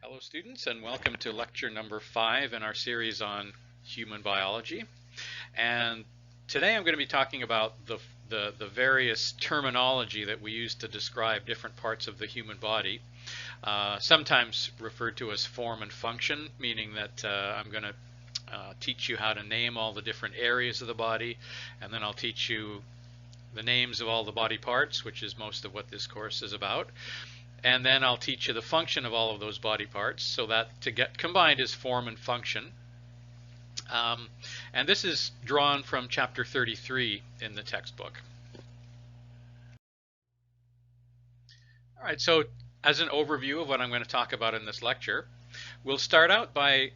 Hello students, and welcome to lecture number 5 in our series on human biology. And today I'm going to be talking about the various terminology that we use to describe different parts of the human body, sometimes referred to as form and function, meaning that I'm going to teach you how to name all the different areas of the body, and then I'll teach you the names of all the body parts, which is most of what this course is about. And then I'll teach you the function of all of those body parts, so that to get combined is form and function. And this is drawn from chapter 33 in the textbook. All right, so as an overview of what I'm going to talk about in this lecture, we'll start out by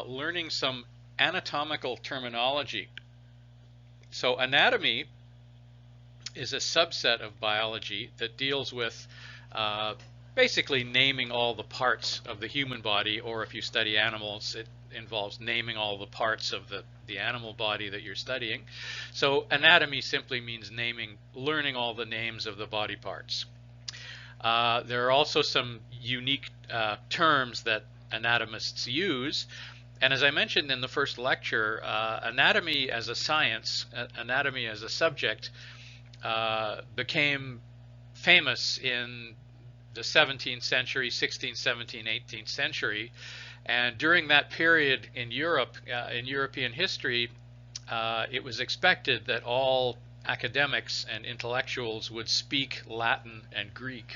learning some anatomical terminology. So anatomy is a subset of biology that deals with basically naming all the parts of the human body, or if you study animals, it involves naming all the parts of the animal body that you're studying. So anatomy simply means learning all the names of the body parts. There are also some unique terms that anatomists use, and as I mentioned in the first lecture, anatomy as a science, anatomy as a subject, became famous in the 17th century, 16th, 17th, 18th century, and during that period in Europe, in European history, it was expected that all academics and intellectuals would speak Latin and Greek.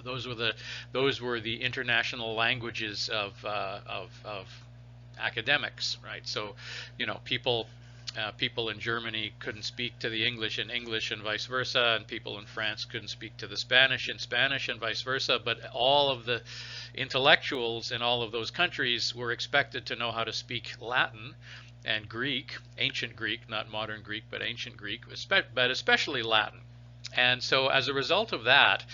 Those were the international languages of academics, right? So, you know, people in Germany couldn't speak to the English in English and vice versa, and people in France couldn't speak to the Spanish in Spanish and vice versa, but all of the intellectuals in all of those countries were expected to know how to speak Latin and Greek, ancient Greek, not modern Greek, but ancient Greek, but especially Latin. And so as a result of that,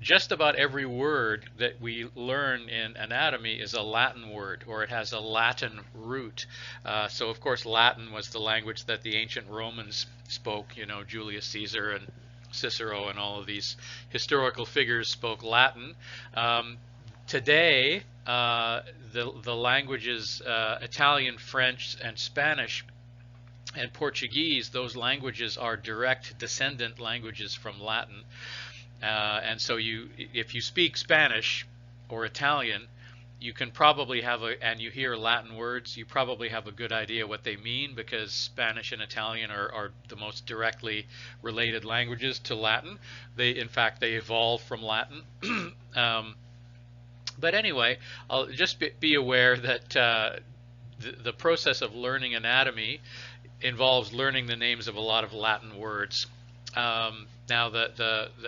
just about every word that we learn in anatomy is a Latin word, or it has a Latin root. So of course Latin was the language that the ancient Romans spoke. You know, Julius Caesar and Cicero and all of these historical figures spoke Latin. Today, the languages Italian, French, and Spanish and Portuguese, those languages are direct descendant languages from Latin. And so if you speak Spanish or Italian, you can probably and you hear Latin words, you probably have a good idea what they mean, because Spanish and Italian are the most directly related languages to Latin. In fact, they evolved from Latin. But anyway, I'll just be aware that the process of learning anatomy involves learning the names of a lot of Latin words. Now,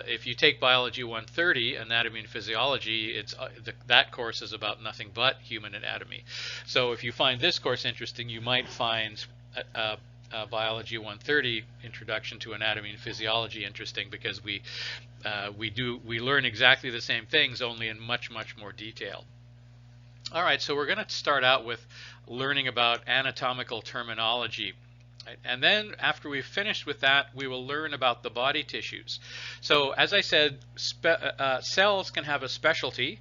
if you take Biology 130, Anatomy and Physiology, that course is about nothing but human anatomy. So if you find this course interesting, you might find Biology 130, Introduction to Anatomy and Physiology, interesting, because we learn exactly the same things, only in much, much more detail. All right, so we're going to start out with learning about anatomical terminology. And then after we've finished with that, we will learn about the body tissues. So as I said, cells can have a specialty,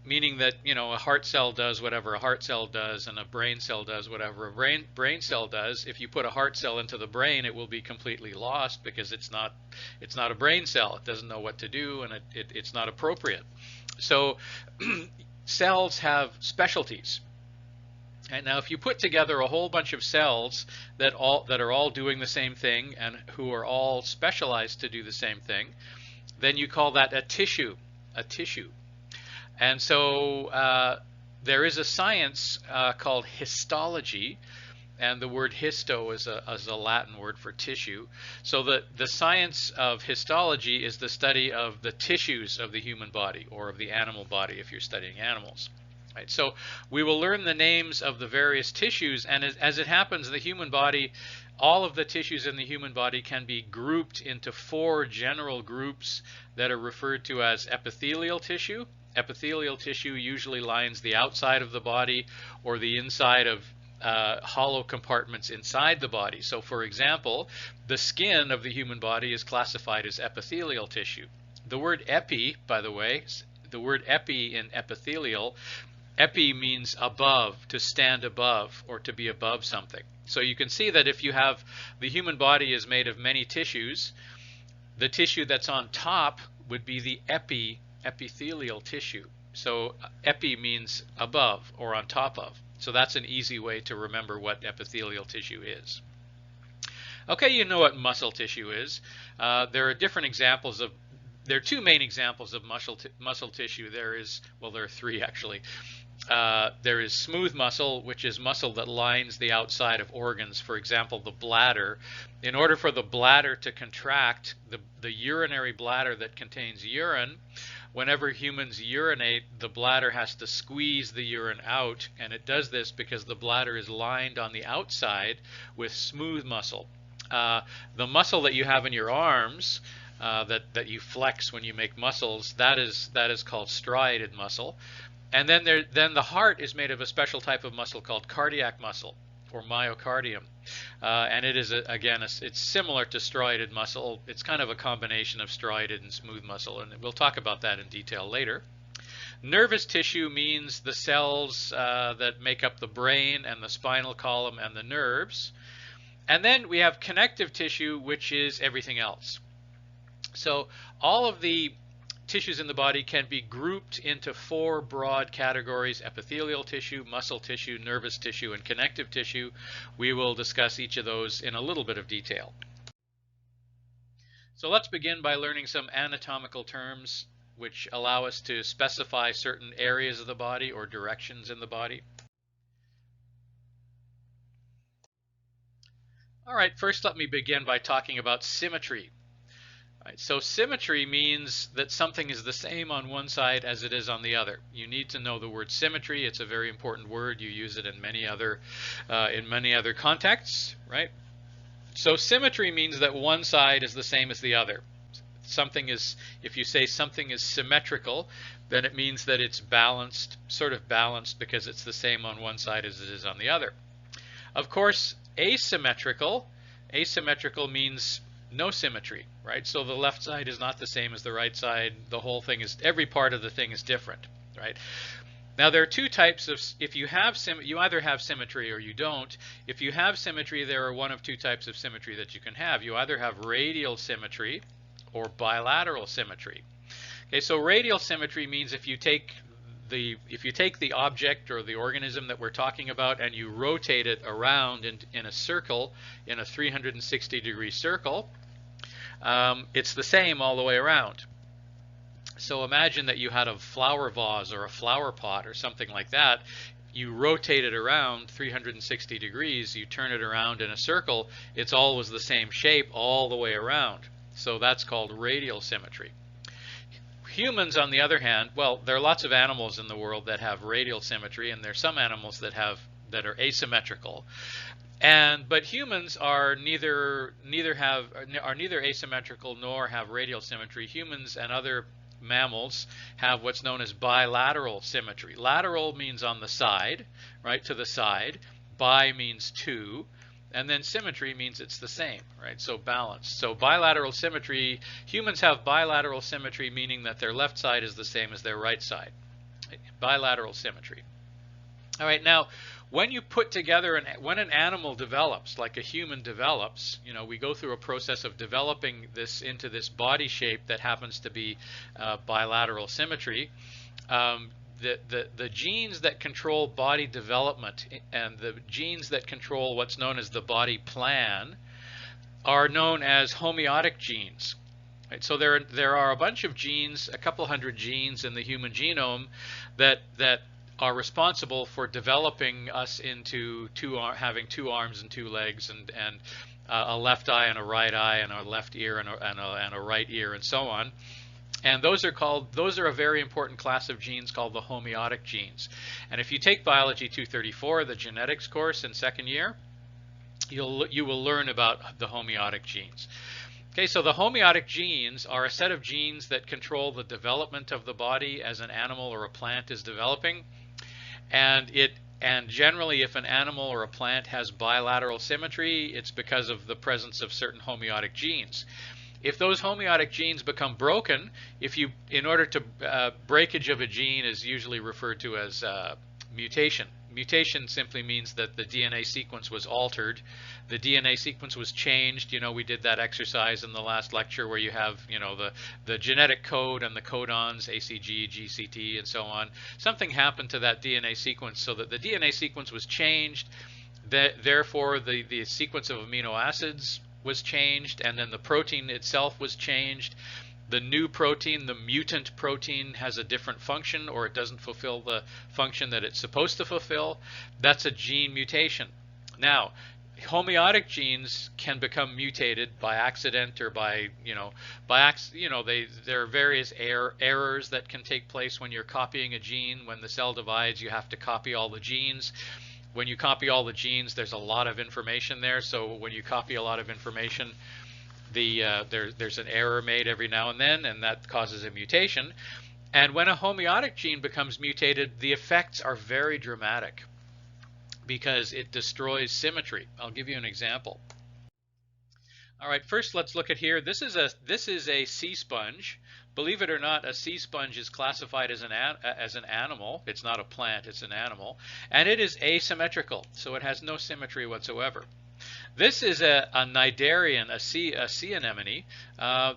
meaning that, you know, a heart cell does whatever a heart cell does, and a brain cell does whatever a brain cell does. If you put a heart cell into the brain, it will be completely lost, because it's not a brain cell. It doesn't know what to do, and it's not appropriate. So cells have specialties. And now if you put together a whole bunch of cells that are all doing the same thing, and who are all specialized to do the same thing, then you call that a tissue. And so there is a science called histology, and the word histo is a Latin word for tissue. So the science of histology is the study of the tissues of the human body, or of the animal body if you're studying animals. Right, so we will learn the names of the various tissues, and as it happens, the human body, all of the tissues in the human body can be grouped into 4 general groups that are referred to as epithelial tissue. Epithelial tissue usually lines the outside of the body, or the inside of hollow compartments inside the body. So for example, the skin of the human body is classified as epithelial tissue. The word epi, by the way, the word epi in epithelial, epi means above, to stand above, or to be above something. So you can see that if you have, the human body is made of many tissues, the tissue that's on top would be the epithelial tissue. So epi means above or on top of. So that's an easy way to remember what epithelial tissue is. Okay, you know what muscle tissue is. There are different examples of, there are two main examples of muscle tissue. There are three actually. There is smooth muscle, which is muscle that lines the outside of organs. For example, the bladder. In order for the bladder to contract, the urinary bladder that contains urine, whenever humans urinate, the bladder has to squeeze the urine out, and it does this because the bladder is lined on the outside with smooth muscle. The muscle that you have in your arms, that you flex when you make muscles, that is called striated muscle. And then the heart is made of a special type of muscle called cardiac muscle, or myocardium. And it is, it's similar to striated muscle. It's kind of a combination of striated and smooth muscle, and we'll talk about that in detail later. Nervous tissue means the cells that make up the brain and the spinal column and the nerves. And then we have connective tissue, which is everything else. So all of the tissues in the body can be grouped into four broad categories: epithelial tissue, muscle tissue, nervous tissue, and connective tissue. We will discuss each of those in a little bit of detail. So let's begin by learning some anatomical terms which allow us to specify certain areas of the body or directions in the body. All right, first let me begin by talking about symmetry. Right, so symmetry means that something is the same on one side as it is on the other. You need to know the word symmetry. It's a very important word. You use it in many other contexts, right? So symmetry means that one side is the same as the other. Something is, if you say something is symmetrical, then it means that it's balanced, sort of balanced, because it's the same on one side as it is on the other. Of course, asymmetrical means no symmetry, right? So the left side is not the same as the right side. The whole thing is, every part of the thing is different, right? Now there are two types of, if you have you either have symmetry or you don't. If you have symmetry, there are one of two types of symmetry that you can have. You either have radial symmetry or bilateral symmetry. Okay, so radial symmetry means if you take the object or the organism that we're talking about and you rotate it around in a circle, in a 360-degree circle, it's the same all the way around. So imagine that you had a flower vase or a flower pot or something like that. You rotate it around 360 degrees, you turn it around in a circle, it's always the same shape all the way around. So that's called radial symmetry. Humans, on the other hand, well, there are lots of animals in the world that have radial symmetry, and there are some animals that are asymmetrical. But humans are neither asymmetrical nor have radial symmetry. Humans and other mammals have what's known as bilateral symmetry. Lateral means on the side, right, to the side. Bi means two. And then symmetry means it's the same, right? So balanced. So bilateral symmetry, humans have bilateral symmetry, meaning that their left side is the same as their right side. Bilateral symmetry. All right, now when you put together, when an animal develops, like a human develops, you know, we go through a process of developing this into this body shape that happens to be bilateral symmetry. The genes that control body development and the genes that control what's known as the body plan are known as homeotic genes. Right? So there are a bunch of genes, a couple hundred genes in the human genome that are responsible for developing us into having two arms and two legs and a left eye and a right eye and a left ear and a right ear and so on. And those are a very important class of genes called the homeotic genes. And if you take Biology 234, the genetics course in second year, you will learn about the homeotic genes. Okay, so the homeotic genes are a set of genes that control the development of the body as an animal or a plant is developing. And generally, if an animal or a plant has bilateral symmetry, it's because of the presence of certain homeotic genes. If those homeotic genes become broken, in order to breakage of a gene is usually referred to as mutation. Mutation simply means that the DNA sequence was altered. The DNA sequence was changed. We did that exercise in the last lecture where you have, the genetic code and the codons, ACG, GCT, and so on. Something happened to that DNA sequence so that the DNA sequence was changed. Therefore, the sequence of amino acids was changed, and then the protein itself was changed. The new protein, the mutant protein, has a different function, or it doesn't fulfill the function that it's supposed to fulfill. That's a gene mutation. Now, homeotic genes can become mutated by accident or there are various errors that can take place when you're copying a gene. When the cell divides, you have to copy all the genes. When you copy all the genes, there's a lot of information there. So when you copy a lot of information, there's an error made every now and then, and that causes a mutation. And when a homeotic gene becomes mutated, the effects are very dramatic because it destroys symmetry. I'll give you an example. All right, first let's look at here. This is a sea sponge. Believe it or not, a sea sponge is classified as an animal. It's not a plant, it's an animal. And it is asymmetrical, so it has no symmetry whatsoever. This is a cnidarian, a sea anemone.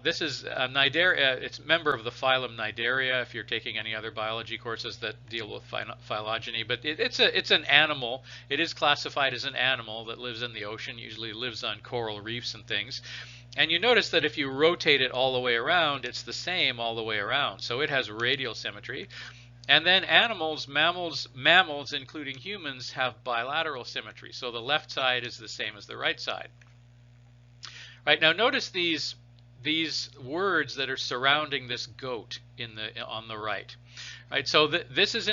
This is a cnidaria. It's a member of the phylum Cnidaria if you're taking any other biology courses that deal with phylogeny. But it's an animal. It is classified as an animal that lives in the ocean, usually lives on coral reefs and things. And you notice that if you rotate it all the way around, it's the same all the way around. So it has radial symmetry. And then mammals, including humans, have bilateral symmetry. So the left side is the same as the right side. Right, now notice these words that are surrounding this goat on the right. Right, so this is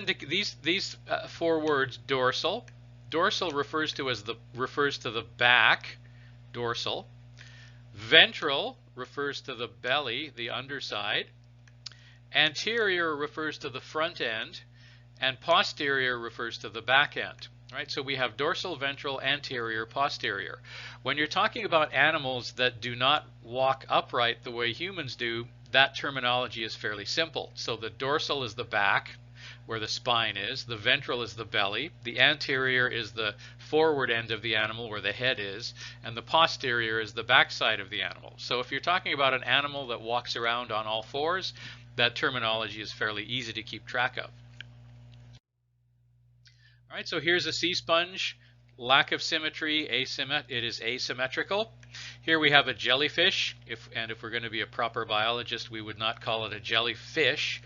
these four words: dorsal. Dorsal refers to the back, dorsal. Ventral refers to the belly, the underside. Anterior refers to the front end, and posterior refers to the back end. Right? So we have dorsal, ventral, anterior, posterior. When you're talking about animals that do not walk upright the way humans do, that terminology is fairly simple. So the dorsal is the back, where the spine is. The ventral is the belly. The anterior is the forward end of the animal, where the head is. And the posterior is the back side of the animal. So if you're talking about an animal that walks around on all fours, that terminology is fairly easy to keep track of. All right, so here's a sea sponge. Lack of symmetry, it is asymmetrical. Here we have a jellyfish. If we're going to be a proper biologist, we would not call it a jellyfish.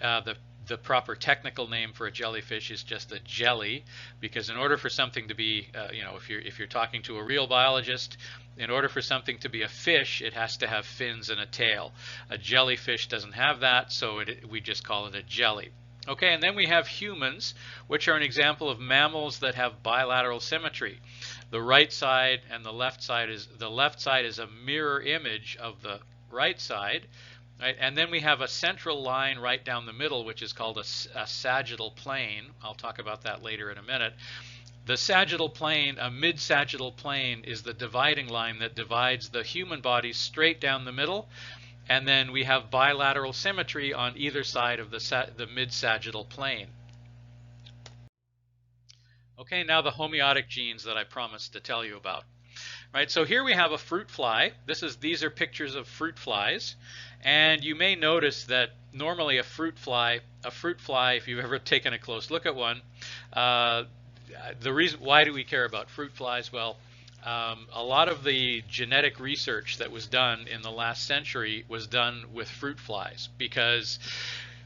The proper technical name for a jellyfish is just a jelly, because in order for something to be, if you're talking to a real biologist, in order for something to be a fish, it has to have fins and a tail. A jellyfish doesn't have that, so we just call it a jelly. Okay, and then we have humans, which are an example of mammals that have bilateral symmetry. The right side and the left side is a mirror image of the right side. Right? And then we have a central line right down the middle, which is called a sagittal plane. I'll talk about that later in a minute. The sagittal plane, a mid-sagittal plane, is the dividing line that divides the human body straight down the middle. And then we have bilateral symmetry on either side of the mid-sagittal plane. Okay, now the homeotic genes that I promised to tell you about. Right, so here we have a fruit fly. These are pictures of fruit flies. And you may notice that normally a fruit fly, if you've ever taken a close look at one, the reason why do we care about fruit flies? Well, a lot of the genetic research that was done in the last century was done with fruit flies because,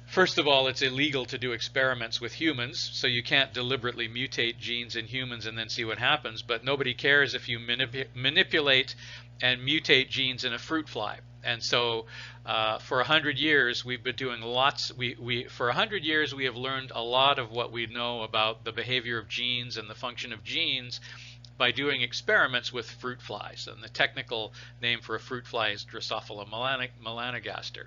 first of all, it's illegal to do experiments with humans, so you can't deliberately mutate genes in humans and then see what happens, but nobody cares if you manipulate and mutate genes in a fruit fly. And so for 100 years we've been doing for 100 years we have learned a lot of what we know about the behavior of genes and the function of genes by doing experiments with fruit flies. And the technical name for a fruit fly is Drosophila melanogaster.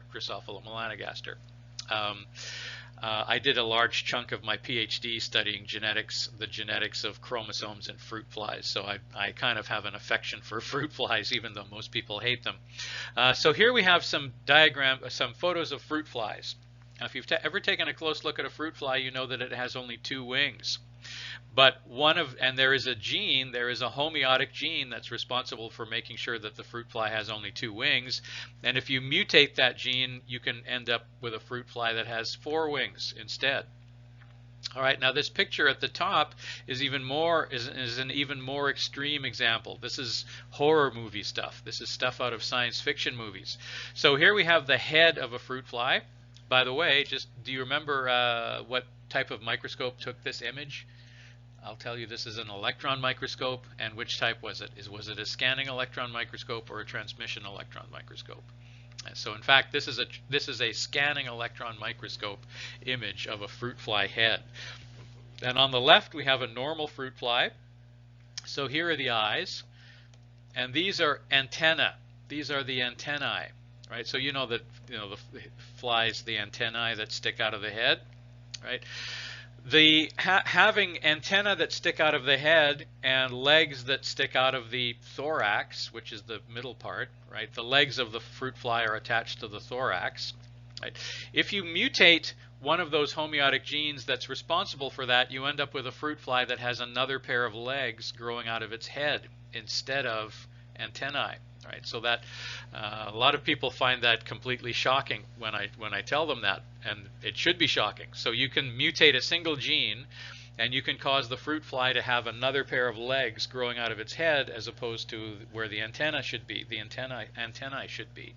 I did a large chunk of my PhD studying genetics, the genetics of chromosomes in fruit flies, so I kind of have an affection for fruit flies, even though most people hate them. So here we have some photos of fruit flies. Now, if you've ever taken a close look at a fruit fly, you know that it has only 2 wings. But there is a gene, there is a homeotic gene that's responsible for making sure that the fruit fly has only 2 wings. And if you mutate that gene, you can end up with a fruit fly that has 4 wings instead. All right, now this picture at the top is an even more extreme example. This is horror movie stuff. This is stuff out of science fiction movies. So here we have the head of a fruit fly. By the way, do you remember what type of microscope took this image? I'll tell you, this is an electron microscope. And which type was it? Was it a scanning electron microscope or a transmission electron microscope? So in fact, this is a scanning electron microscope image of a fruit fly head. And on the left, we have a normal fruit fly. So here are the eyes, and these are antennae. These are the antennae, right? So you know that the flies, the antennae that stick out of the head, right? Having antennae that stick out of the head and legs that stick out of the thorax, which is the middle part, right? The legs of the fruit fly are attached to the thorax, right? If you mutate one of those homeotic genes that's responsible for that, you end up with a fruit fly that has another pair of legs growing out of its head instead of antennae. Right, so that a lot of people find that completely shocking when I tell them that, and it should be shocking. So you can mutate a single gene, and you can cause the fruit fly to have another pair of legs growing out of its head, as opposed to where the antenna should be. The antennae should be.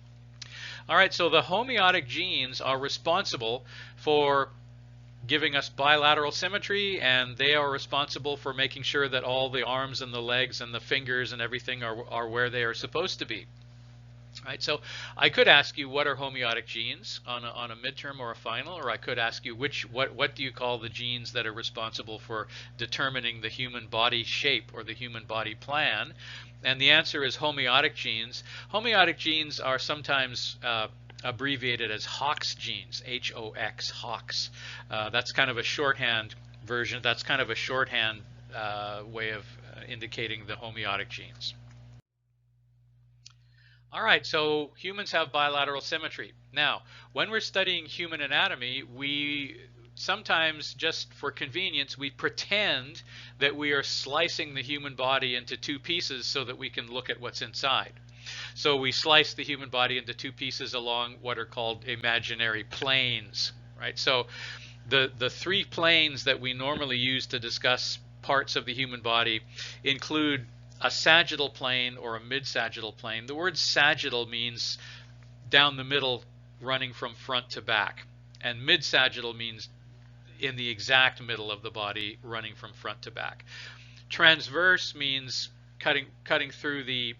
All right, so the homeotic genes are responsible for giving us bilateral symmetry, and they are responsible for making sure that all the arms and the legs and the fingers and everything are where they are supposed to be. Right, so I could ask you, what are homeotic genes on a midterm or a final, or I could ask you what do you call the genes that are responsible for determining the human body shape or the human body plan? And the answer is homeotic genes. Homeotic genes are sometimes abbreviated as Hox genes, H-O-X, Hox. That's kind of a shorthand version. That's kind of a shorthand way of indicating the homeotic genes. All right, so humans have bilateral symmetry. Now, when we're studying human anatomy, we sometimes, just for convenience, we pretend that we are slicing the human body into 2 pieces so that we can look at what's inside. So we slice the human body into 2 pieces along what are called imaginary planes, right? So the 3 planes that we normally use to discuss parts of the human body include a sagittal plane or a mid-sagittal plane. The word sagittal means down the middle, running from front to back, and mid-sagittal means in the exact middle of the body, running from front to back. Transverse means cutting through the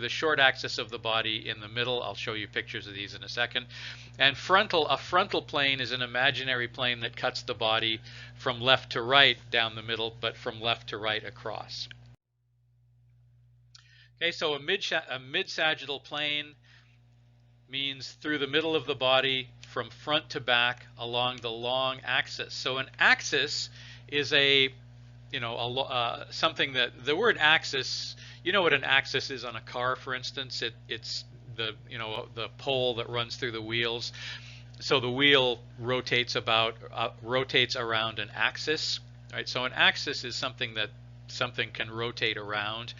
short axis of the body in the middle. I'll show you pictures of these in a second. And a frontal plane is an imaginary plane that cuts the body from left to right down the middle, but from left to right across. Okay, so a mid-sagittal plane means through the middle of the body from front to back along the long axis. So an axis is something that the word axis, you know what an axis is on a car, for instance. It's the pole that runs through the wheels. So the wheel rotates around an axis, right? So an axis is something that something can rotate around.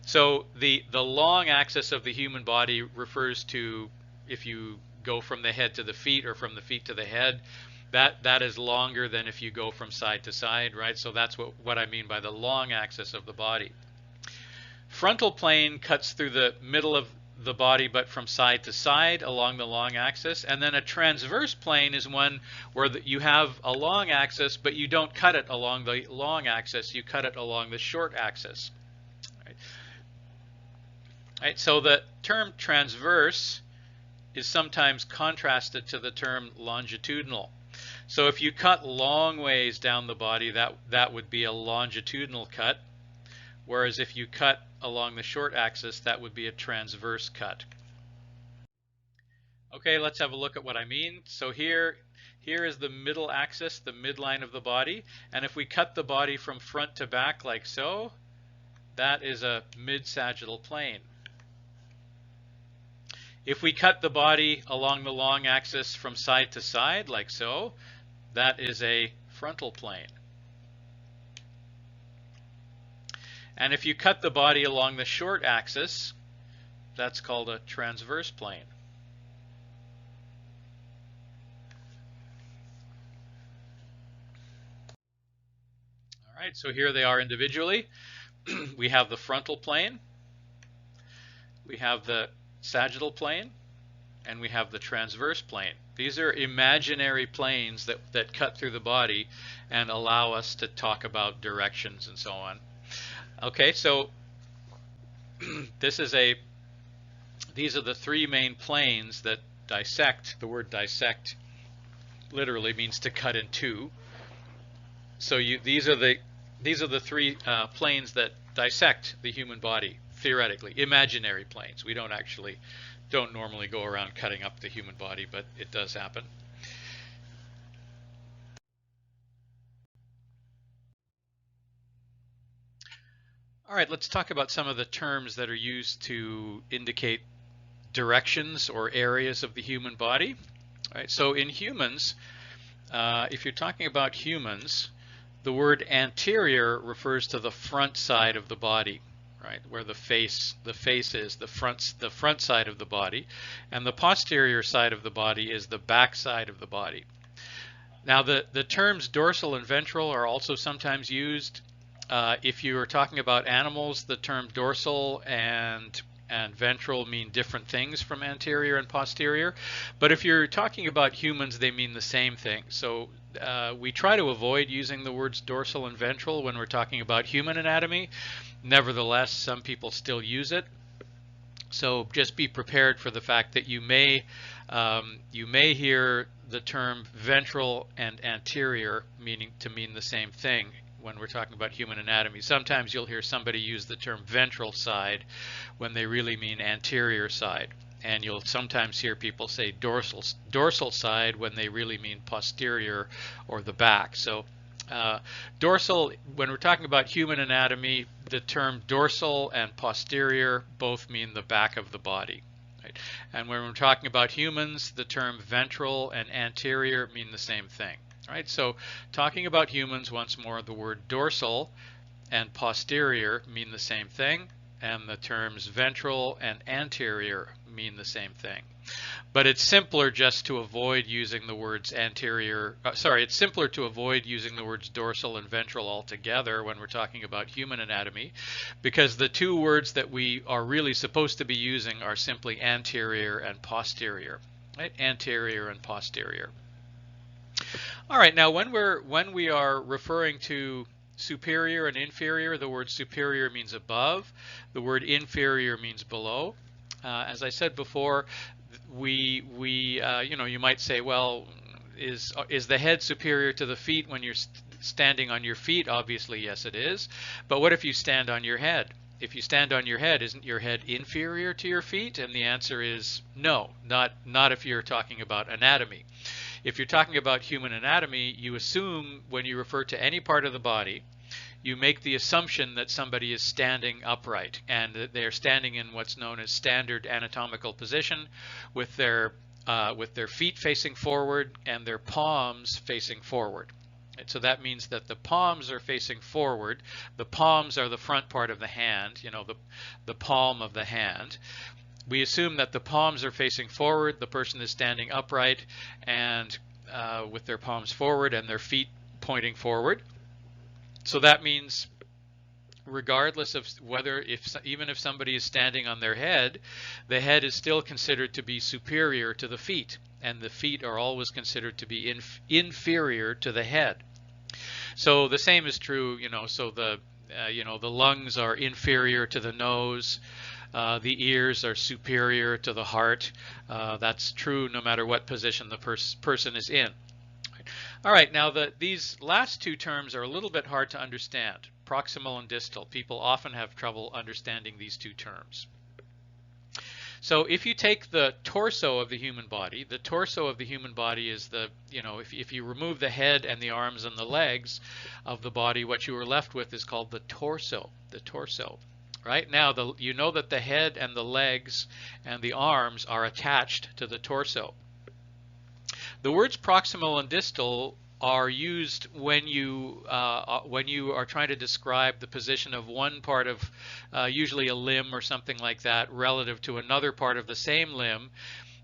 So the long axis of the human body refers to, if you go from the head to the feet or from the feet to the head, that is longer than if you go from side to side, right? So that's what I mean by the long axis of the body. Frontal plane cuts through the middle of the body but from side to side along the long axis. And then a transverse plane is one where you have a long axis, but you don't cut it along the long axis, you cut it along the short axis. Right, so the term transverse is sometimes contrasted to the term longitudinal. So if you cut long ways down the body, that would be a longitudinal cut, whereas if you cut along the short axis, that would be a transverse cut. Okay, let's have a look at what I mean. So here Here is the middle axis, the midline of the body. And if we cut the body from front to back like so, that is a mid-sagittal plane. If we cut the body along the long axis from side to side like so, that is a frontal plane. And if you cut the body along the short axis, that's called a transverse plane. All right, so here they are individually. We have the frontal plane, we have the sagittal plane, and we have the transverse plane. These are imaginary planes that cut through the body and allow us to talk about directions and so on. Okay, so these are the three main planes that dissect. The word dissect literally means to cut in two. So these are the three planes that dissect the human body, theoretically, imaginary planes. We don't normally go around cutting up the human body, but it does happen. All right, let's talk about some of the terms that are used to indicate directions or areas of the human body. All right, so in humans, if you're talking about humans, the word anterior refers to the front side of the body, right, where the face is, the front side of the body, and the posterior side of the body is the back side of the body. Now, the terms dorsal and ventral are also sometimes used. If you are talking about animals, the term dorsal and ventral mean different things from anterior and posterior. But if you're talking about humans, they mean the same thing. So we try to avoid using the words dorsal and ventral when we're talking about human anatomy. Nevertheless, some people still use it. So just be prepared for the fact that you may hear the term ventral and anterior mean the same thing when we're talking about human anatomy. Sometimes you'll hear somebody use the term ventral side when they really mean anterior side. And you'll sometimes hear people say dorsal side when they really mean posterior or the back. So dorsal, when we're talking about human anatomy, the term dorsal and posterior both mean the back of the body. Right? And when we're talking about humans, the term ventral and anterior mean the same thing. Right? So talking about humans once more, the word dorsal and posterior mean the same thing, and the terms ventral and anterior mean the same thing. But it's simpler just to avoid using the words it's simpler to avoid using the words dorsal and ventral altogether when we're talking about human anatomy, because the two words that we are really supposed to be using are simply anterior and posterior. Right? Anterior and posterior. All right, now when we are referring to superior and inferior, the word superior means above, the word inferior means below. As I said before, you might say, well, is the head superior to the feet when you're standing on your feet? Obviously, yes, it is. But what if you stand on your head? If you stand on your head, isn't your head inferior to your feet? And the answer is no, not if you're talking about anatomy. If you're talking about human anatomy, you assume when you refer to any part of the body, you make the assumption that somebody is standing upright and that they're standing in what's known as standard anatomical position with their feet facing forward and their palms facing forward. And so that means that the palms are facing forward. The palms are the front part of the hand, the palm of the hand. We assume that the palms are facing forward, the person is standing upright and with their palms forward and their feet pointing forward. So that means regardless of even if somebody is standing on their head, the head is still considered to be superior to the feet, and the feet are always considered to be inferior to the head. So the same is true, so the lungs are inferior to the nose. The ears are superior to the heart. That's true no matter what position the person is in. All right, now these last two terms are a little bit hard to understand, proximal and distal. People often have trouble understanding these two terms. So if you take the torso of the human body, the torso of the human body is the, if you remove the head and the arms and the legs of the body, what you are left with is called the torso. The torso. Right now, you know that the head and the legs and the arms are attached to the torso. The words proximal and distal are used when you are trying to describe the position of one part of usually a limb or something like that relative to another part of the same limb,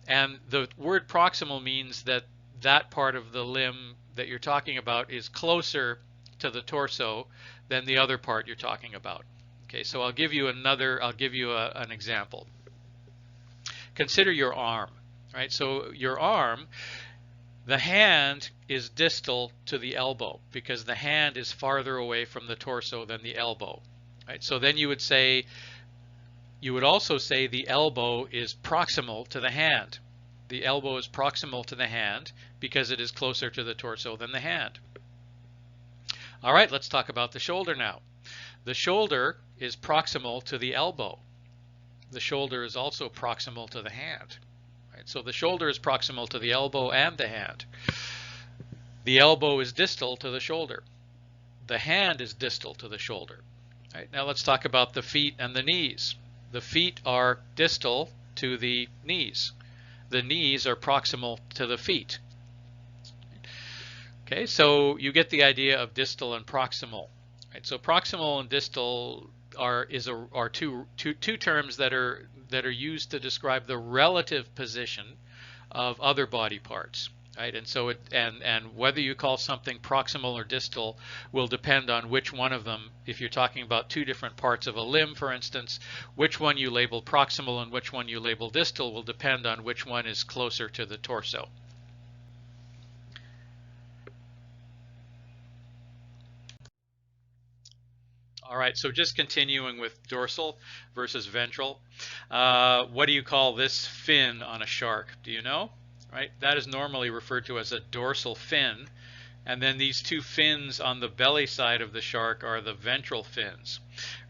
and the word proximal means that that part of the limb that you're talking about is closer to the torso than the other part you're talking about. Okay, so I'll give you an example. Consider your arm, right? So your arm, the hand is distal to the elbow because the hand is farther away from the torso than the elbow, right? So then you would also say the elbow is proximal to the hand. The elbow is proximal to the hand because it is closer to the torso than the hand. All right, let's talk about the shoulder now. The shoulder is proximal to the elbow. The shoulder is also proximal to the hand. Right? So the shoulder is proximal to the elbow and the hand. The elbow is distal to the shoulder. The hand is distal to the shoulder. Right? Now let's talk about the feet and the knees. The feet are distal to the knees. The knees are proximal to the feet. Okay, so you get the idea of distal and proximal. Right, so proximal and distal are two terms that are used to describe the relative position of other body parts. Right, and so and whether you call something proximal or distal will depend on which one of them. If you're talking about two different parts of a limb, for instance, which one you label proximal and which one you label distal will depend on which one is closer to the torso. All right, so just continuing with dorsal versus ventral. What do you call this fin on a shark? Do you know? Right, that is normally referred to as a dorsal fin, and then these two fins on the belly side of the shark are the ventral fins.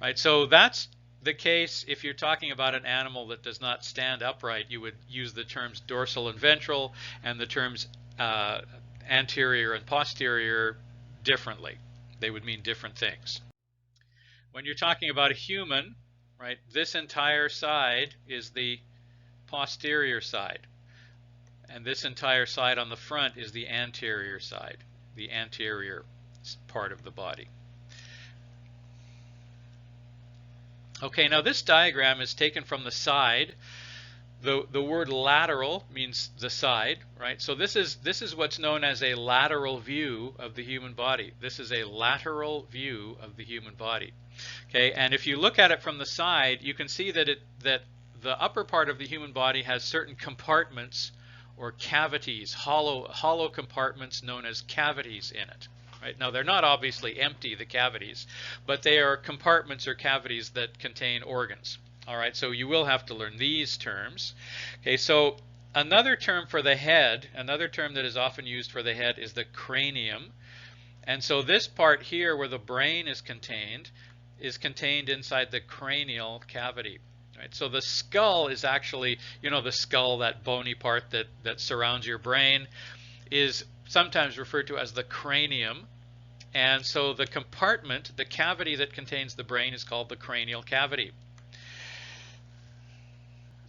Right, so that's the case if you're talking about an animal that does not stand upright. You would use the terms dorsal and ventral and the terms anterior and posterior differently. They would mean different things. When you're talking about a human, right, this entire side is the posterior side, and this entire side on the front is the anterior side, the anterior part of the body. Okay, now this diagram is taken from the side. The word lateral means the side, right? So this is what's known as a lateral view of the human body. This is a lateral view of the human body. Okay, and if you look at it from the side, you can see that the upper part of the human body has certain compartments or cavities, hollow compartments known as cavities in it. Right? Now they're not obviously empty, the cavities, but they are compartments or cavities that contain organs. All right, so you will have to learn these terms. Okay, so another term for the head, another term that is often used for the head is the cranium. And so this part here where the brain is contained inside the cranial cavity. Right, so the skull is actually, the skull, that bony part that surrounds your brain, is sometimes referred to as the cranium. And so the compartment, the cavity that contains the brain, is called the cranial cavity.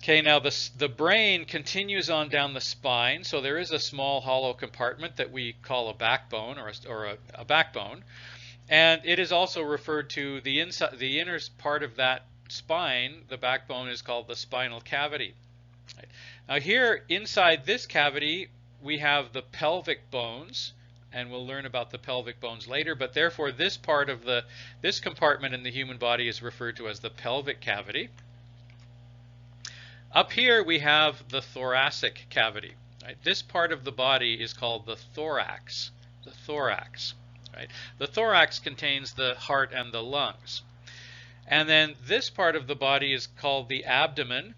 Okay, now the brain continues on down the spine, so there is a small hollow compartment that we call a backbone or a backbone, and it is also referred to the inner part of that spine. The backbone is called the spinal cavity. Right. Now here inside this cavity we have the pelvic bones, and we'll learn about the pelvic bones later, but therefore this part of this compartment in the human body is referred to as the pelvic cavity. Up here we have the thoracic cavity. Right? This part of the body is called the thorax. The thorax. Right? The thorax contains the heart and the lungs. And then this part of the body is called the abdomen,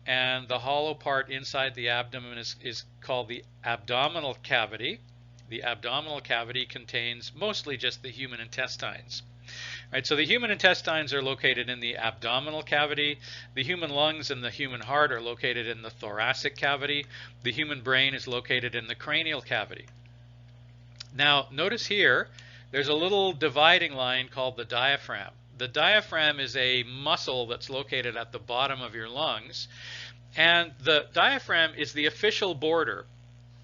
and the hollow part inside the abdomen is called the abdominal cavity. The abdominal cavity contains mostly just the human intestines. Right, so the human intestines are located in the abdominal cavity. The human lungs and the human heart are located in the thoracic cavity. The human brain is located in the cranial cavity. Now, notice here, there's a little dividing line called the diaphragm. The diaphragm is a muscle that's located at the bottom of your lungs, and the diaphragm is the official border.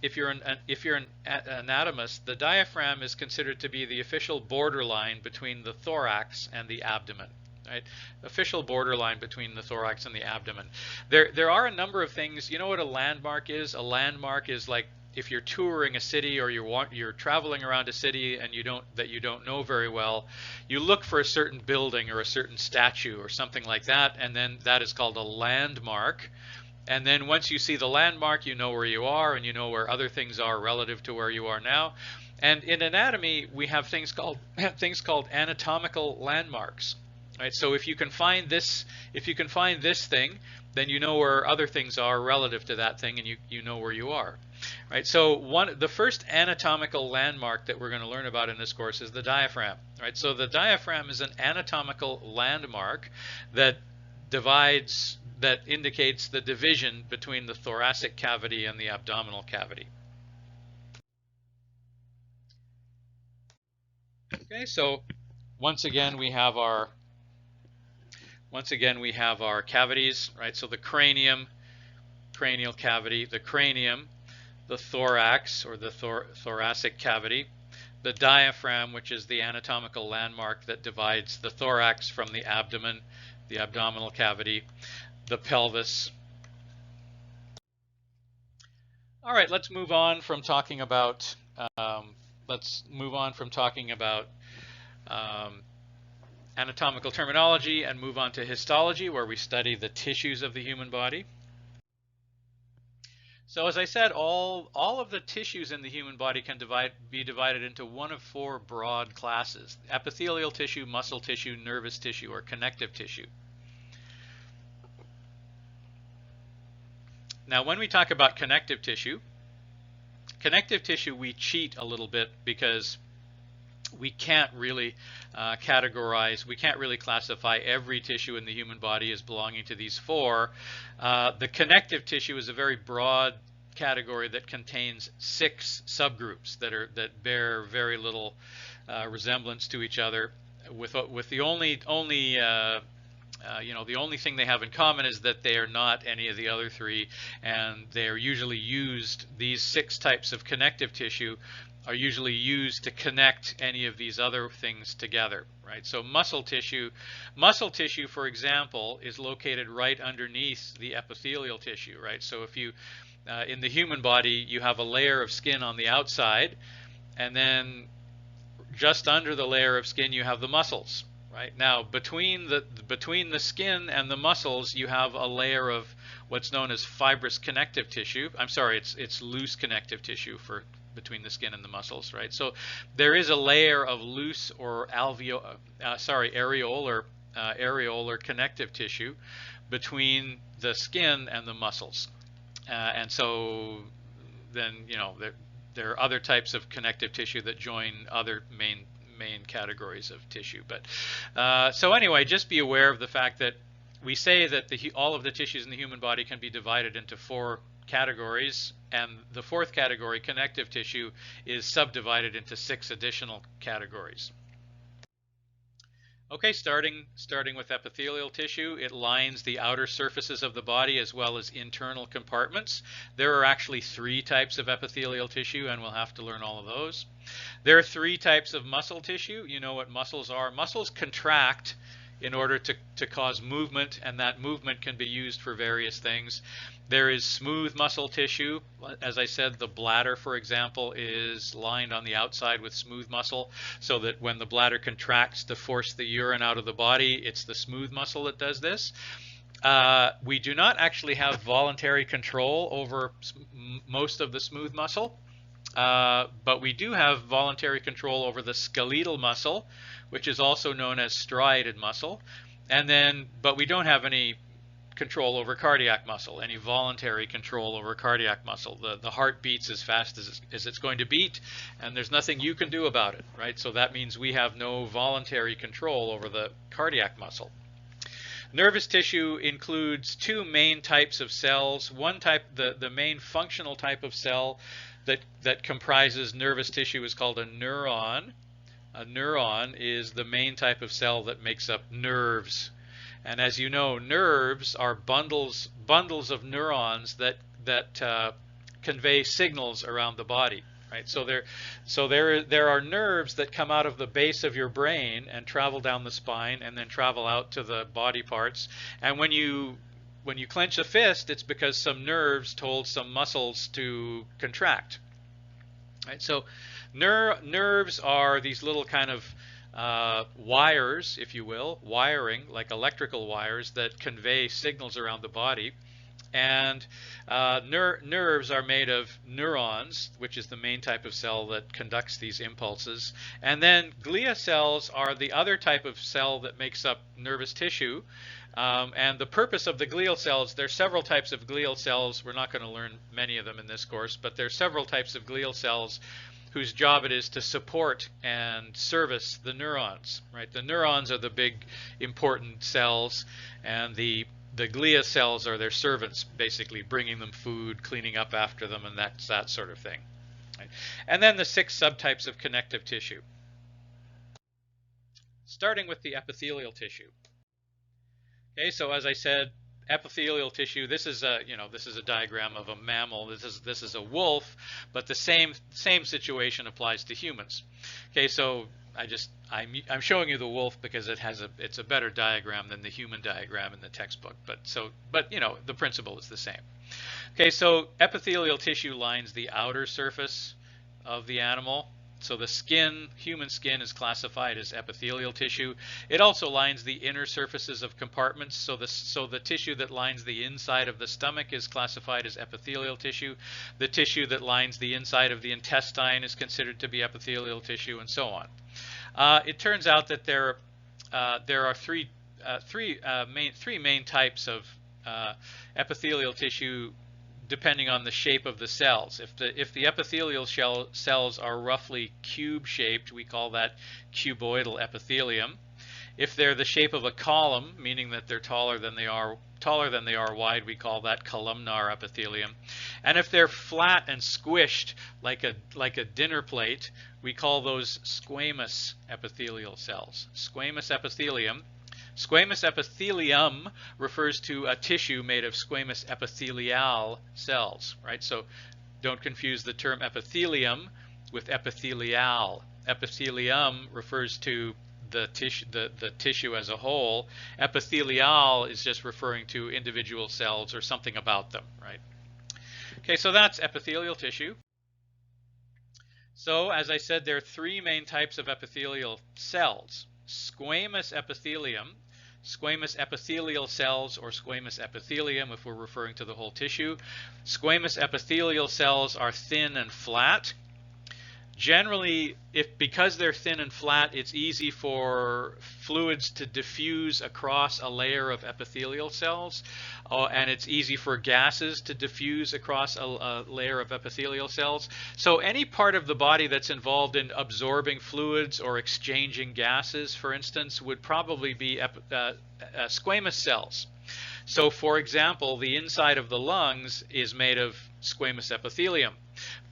If you're an anatomist, the diaphragm is considered to be the official borderline between the thorax and the abdomen. Right? Official borderline between the thorax and the abdomen. There are a number of things. You know what a landmark is? A landmark is like if you're touring a city or you're traveling around a city and you don't know very well, you look for a certain building or a certain statue or something like that, and then that is called a landmark. And then once you see the landmark, you know where you are and you know where other things are relative to where you are now. And in anatomy, we have things called anatomical landmarks. Right? So if you can find this thing, then you know where other things are relative to that thing, and you know where you are. Right? So the first anatomical landmark that we're going to learn about in this course is the diaphragm. Right? So the diaphragm is an anatomical landmark that indicates the division between the thoracic cavity and the abdominal cavity. Okay, so once again we have our cavities, right? So the cranium, cranial cavity, the cranium, the thorax or the thoracic cavity, the diaphragm, which is the anatomical landmark that divides the thorax from the abdomen, the abdominal cavity, the pelvis. All right, let's move on from talking about anatomical terminology and move on to histology, where we study the tissues of the human body. So as I said, all of the tissues in the human body can be divided into one of four broad classes: epithelial tissue, muscle tissue, nervous tissue, or connective tissue. Now, when we talk about connective tissue, we cheat a little bit because we can't really we can't really classify every tissue in the human body as belonging to these four. The connective tissue is a very broad category that contains 6 subgroups that bear very little resemblance to each other, with the only the only thing they have in common is that they are not any of the other 3, and they are usually used. These 6 types of connective tissue are usually used to connect any of these other things together, right? So muscle tissue, for example, is located right underneath the epithelial tissue, right? So if you, in the human body, you have a layer of skin on the outside, and then just under the layer of skin you have the muscles. Right? Now, between the skin and the muscles, you have a layer of what's known as fibrous connective tissue. I'm sorry, it's loose connective tissue for between the skin and the muscles, right? So there is a layer of loose or areolar connective tissue between the skin and the muscles, and so then there are other types of connective tissue that join other main categories of tissue. But so anyway, just be aware of the fact that we say that all of the tissues in the human body can be divided into 4 categories, and the 4th category, connective tissue, is subdivided into 6 additional categories. Okay, starting with epithelial tissue, it lines the outer surfaces of the body as well as internal compartments. There are actually 3 types of epithelial tissue, and we'll have to learn all of those. There are 3 types of muscle tissue. You know what muscles are. Muscles contract in order to cause movement, and that movement can be used for various things. There is smooth muscle tissue. As I said, the bladder, for example, is lined on the outside with smooth muscle, so that when the bladder contracts to force the urine out of the body, it's the smooth muscle that does this. We do not actually have voluntary control over most of the smooth muscle, but we do have voluntary control over the skeletal muscle, which is also known as striated muscle. And then, but we don't have any control over cardiac muscle, any voluntary control over cardiac muscle. The heart beats as fast as it's going to beat, and there's nothing you can do about it, right? So that means we have no voluntary control over the cardiac muscle. Nervous tissue includes two main types of cells. One type, the main functional type of cell that comprises nervous tissue is called a neuron. A neuron is the main type of cell that makes up nerves. And as you know, nerves are bundles of neurons that convey signals around the body, right? So there are nerves that come out of the base of your brain and travel down the spine and then travel out to the body parts. And when you clench a fist, it's because some nerves told some muscles to contract, right? So nerves are these little kind of wires, if you will, wiring, like electrical wires that convey signals around the body. And nerves are made of neurons, which is the main type of cell that conducts these impulses. And then glia cells are the other type of cell that makes up nervous tissue. And the purpose of the glial cells, there's several types of glial cells. We're not going to learn many of them in this course, but there's several types of glial cells whose job it is to support and service the neurons, right? The neurons are the big important cells, and the glia cells are their servants, basically bringing them food, cleaning up after them, and that sort of thing. Right? And then the 6 subtypes of connective tissue. Starting with the epithelial tissue. Okay, so as I said, epithelial tissue. This is a diagram of a mammal. This is a wolf, but the same situation applies to humans. Okay, so I'm showing you the wolf because it's a better diagram than the human diagram in the textbook. But the principle is the same. Okay, so epithelial tissue lines the outer surface of the animal. So the skin, human skin, is classified as epithelial tissue. It also lines the inner surfaces of compartments. So the tissue that lines the inside of the stomach is classified as epithelial tissue. The tissue that lines the inside of the intestine is considered to be epithelial tissue, and so on. It turns out that there are three main types of epithelial tissue, depending on the shape of the cells. If the epithelial cells are roughly cube-shaped, we call that cuboidal epithelium. If they're the shape of a column, meaning that they're taller than they are wide, we call that columnar epithelium. And if they're flat and squished like a dinner plate, we call those squamous epithelial cells. Squamous epithelium. Squamous epithelium refers to a tissue made of squamous epithelial cells, right? So don't confuse the term epithelium with epithelial. Epithelium refers to the tissue as a whole. Epithelial is just referring to individual cells or something about them, right? Okay, so that's epithelial tissue. So as I said, there are 3 main types of epithelial cells. Squamous epithelium, squamous epithelial cells, or squamous epithelium if we're referring to the whole tissue. Squamous epithelial cells are thin and flat. Generally, because they're thin and flat, it's easy for fluids to diffuse across a layer of epithelial cells, and it's easy for gases to diffuse across a layer of epithelial cells. So any part of the body that's involved in absorbing fluids or exchanging gases, for instance, would probably be squamous cells. So for example, the inside of the lungs is made of squamous epithelium,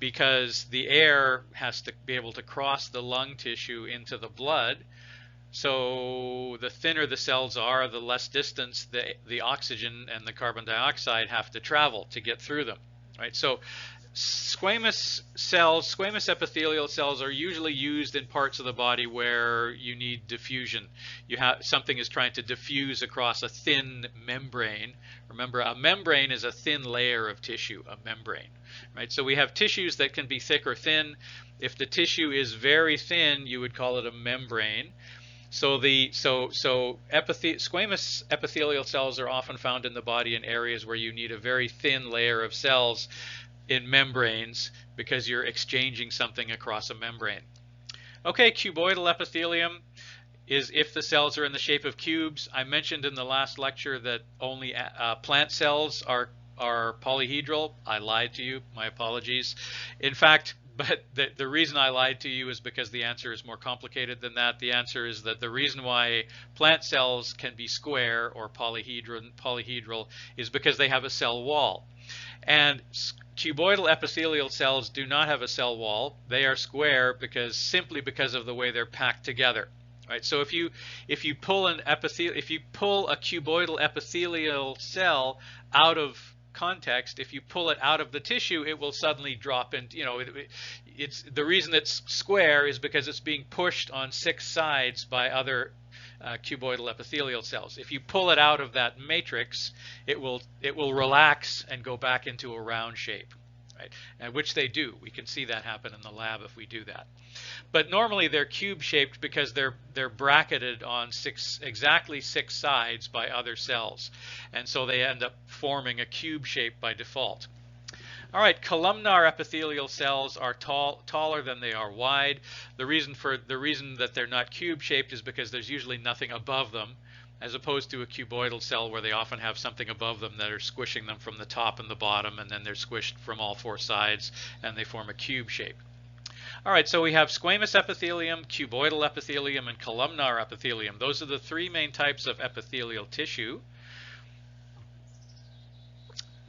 because the air has to be able to cross the lung tissue into the blood. So the thinner the cells are, the less distance the oxygen and the carbon dioxide have to travel to get through them, right? So squamous epithelial cells are usually used in parts of the body where you need diffusion. Something is trying to diffuse across a thin membrane. Remember, a membrane is a thin layer of tissue, a membrane, right? So we have tissues that can be thick or thin. If the tissue is very thin, you would call it a membrane. So squamous epithelial cells are often found in the body in areas where you need a very thin layer of cells in membranes, because you're exchanging something across a membrane. Okay, cuboidal epithelium. is if the cells are in the shape of cubes. I mentioned in the last lecture that only plant cells are polyhedral. I lied to you. My apologies. In fact, but the reason I lied to you is because the answer is more complicated than that. The answer is that the reason why plant cells can be square or polyhedral is because they have a cell wall. And cuboidal epithelial cells do not have a cell wall. They are square simply because of the way they're packed together. Right? So if you pull a cuboidal epithelial cell out of context, if you pull it out of the tissue, it will suddenly drop in. It's the reason it's square is because it's being pushed on 6 sides by other cuboidal epithelial cells. If you pull it out of that matrix, it will relax and go back into a round shape, right? And which they do. We can see that happen in the lab if we do that. But normally they're cube-shaped because they're bracketed on exactly 6 sides by other cells, and so they end up forming a cube shape by default. All right, columnar epithelial cells are taller than they are wide. The reason that they're not cube-shaped is because there's usually nothing above them, as opposed to a cuboidal cell where they often have something above them that are squishing them from the top and the bottom, and then they're squished from all 4 sides, and they form a cube shape. All right, so we have squamous epithelium, cuboidal epithelium, and columnar epithelium. Those are the 3 main types of epithelial tissue.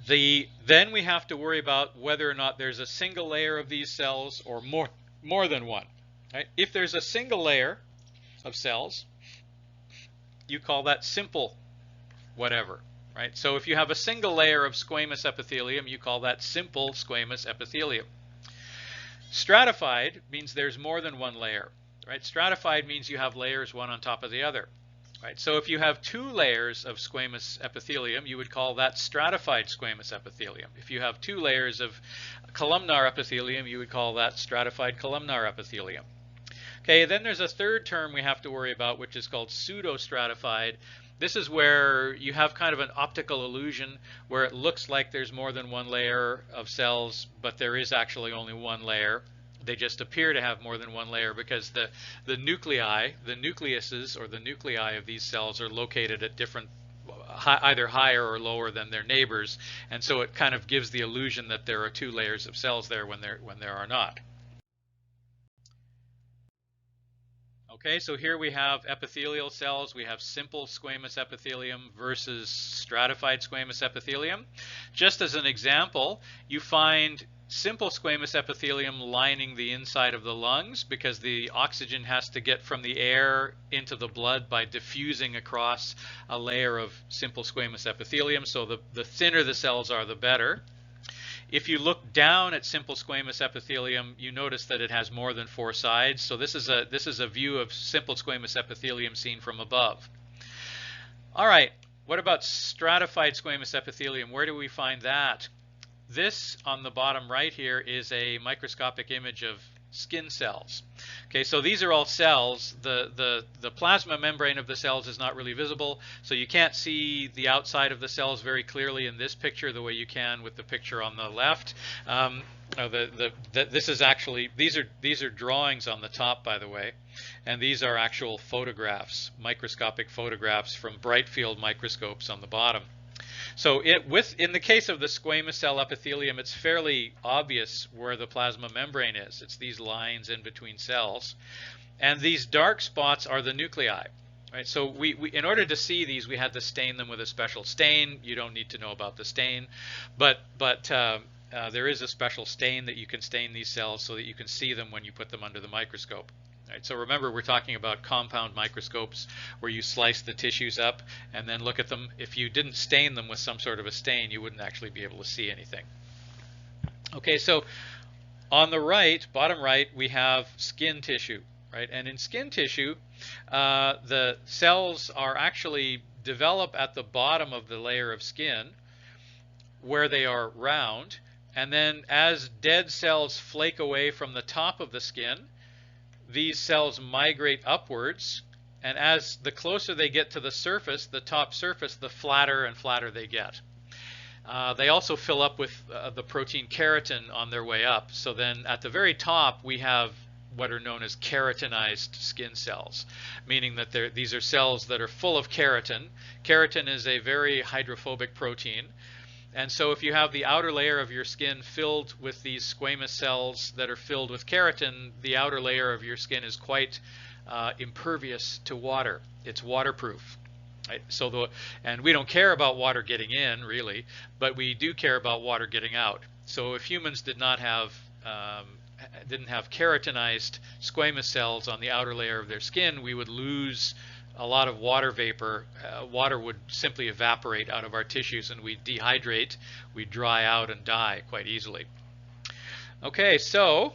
Then we have to worry about whether or not there's a single layer of these cells or more than one. Right? If there's a single layer of cells, you call that simple whatever. Right? So if you have a single layer of squamous epithelium, you call that simple squamous epithelium. Stratified means there's more than one layer. Right? Stratified means you have layers one on top of the other. Right? So if you have 2 layers of squamous epithelium, you would call that stratified squamous epithelium. If you have 2 layers of columnar epithelium, you would call that stratified columnar epithelium. Okay, then there's a third term we have to worry about, which is called pseudo-stratified. This is where you have kind of an optical illusion where it looks like there's more than one layer of cells, but there is actually only one layer. They just appear to have more than one layer because the nuclei, the nucleuses or the nuclei of these cells are located at different, either higher or lower than their neighbors, and so it kind of gives the illusion that there are 2 layers of cells there when there are not. Okay, so here we have epithelial cells. We have simple squamous epithelium versus stratified squamous epithelium. Just as an example, you find simple squamous epithelium lining the inside of the lungs because the oxygen has to get from the air into the blood by diffusing across a layer of simple squamous epithelium. So the thinner the cells are, the better. If you look down at simple squamous epithelium, you notice that it has more than 4 sides. So this is a view of simple squamous epithelium seen from above. All right, what about stratified squamous epithelium? Where do we find that? This on the bottom right here is a microscopic image of skin cells. Okay, so these are all cells. The plasma membrane of the cells is not really visible, so you can't see the outside of the cells very clearly in this picture the way you can with the picture on the left. This is actually, these are drawings on the top, by the way, and these are actual photographs, microscopic photographs from bright field microscopes on the bottom. So in the case of the squamous cell epithelium, it's fairly obvious where the plasma membrane is. It's these lines in between cells. And these dark spots are the nuclei. Right? So in order to see these, we had to stain them with a special stain. You don't need to know about the stain. But there is a special stain that you can stain these cells so that you can see them when you put them under the microscope. Right, so remember, we're talking about compound microscopes where you slice the tissues up and then look at them. If you didn't stain them with some sort of a stain, you wouldn't actually be able to see anything. Okay, so on the right, bottom right, we have skin tissue. Right, and in skin tissue, the cells are actually develop at the bottom of the layer of skin where they are round, and then as dead cells flake away from the top of the skin, these cells migrate upwards, and as the closer they get to the surface, the top surface, the flatter and flatter they get. They also fill up with the protein keratin on their way up. So then at the very top we have what are known as keratinized skin cells, meaning that these are cells that are full of keratin. Keratin is a very hydrophobic protein. And so if you have the outer layer of your skin filled with these squamous cells that are filled with keratin, the outer layer of your skin is quite impervious to water. It's waterproof. Right? And we don't care about water getting in, really, but we do care about water getting out. So if humans didn't have keratinized squamous cells on the outer layer of their skin, we would lose a lot of water vapor. Water would simply evaporate out of our tissues and we'd dehydrate, we'd dry out and die quite easily. Okay, so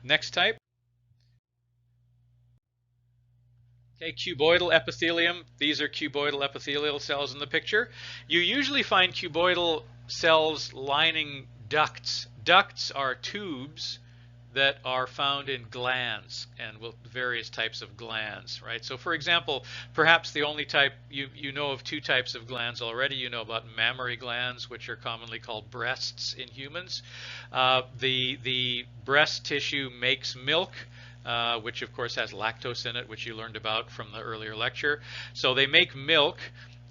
next type. Okay, cuboidal epithelium. These are cuboidal epithelial cells in the picture. You usually find cuboidal cells lining ducts. Ducts are tubes that are found in glands and various types of glands, right? So for example, perhaps the only type, you know of two types of glands already. You know about mammary glands, which are commonly called breasts in humans. The breast tissue makes milk, which of course has lactose in it, which you learned about from the earlier lecture. So they make milk,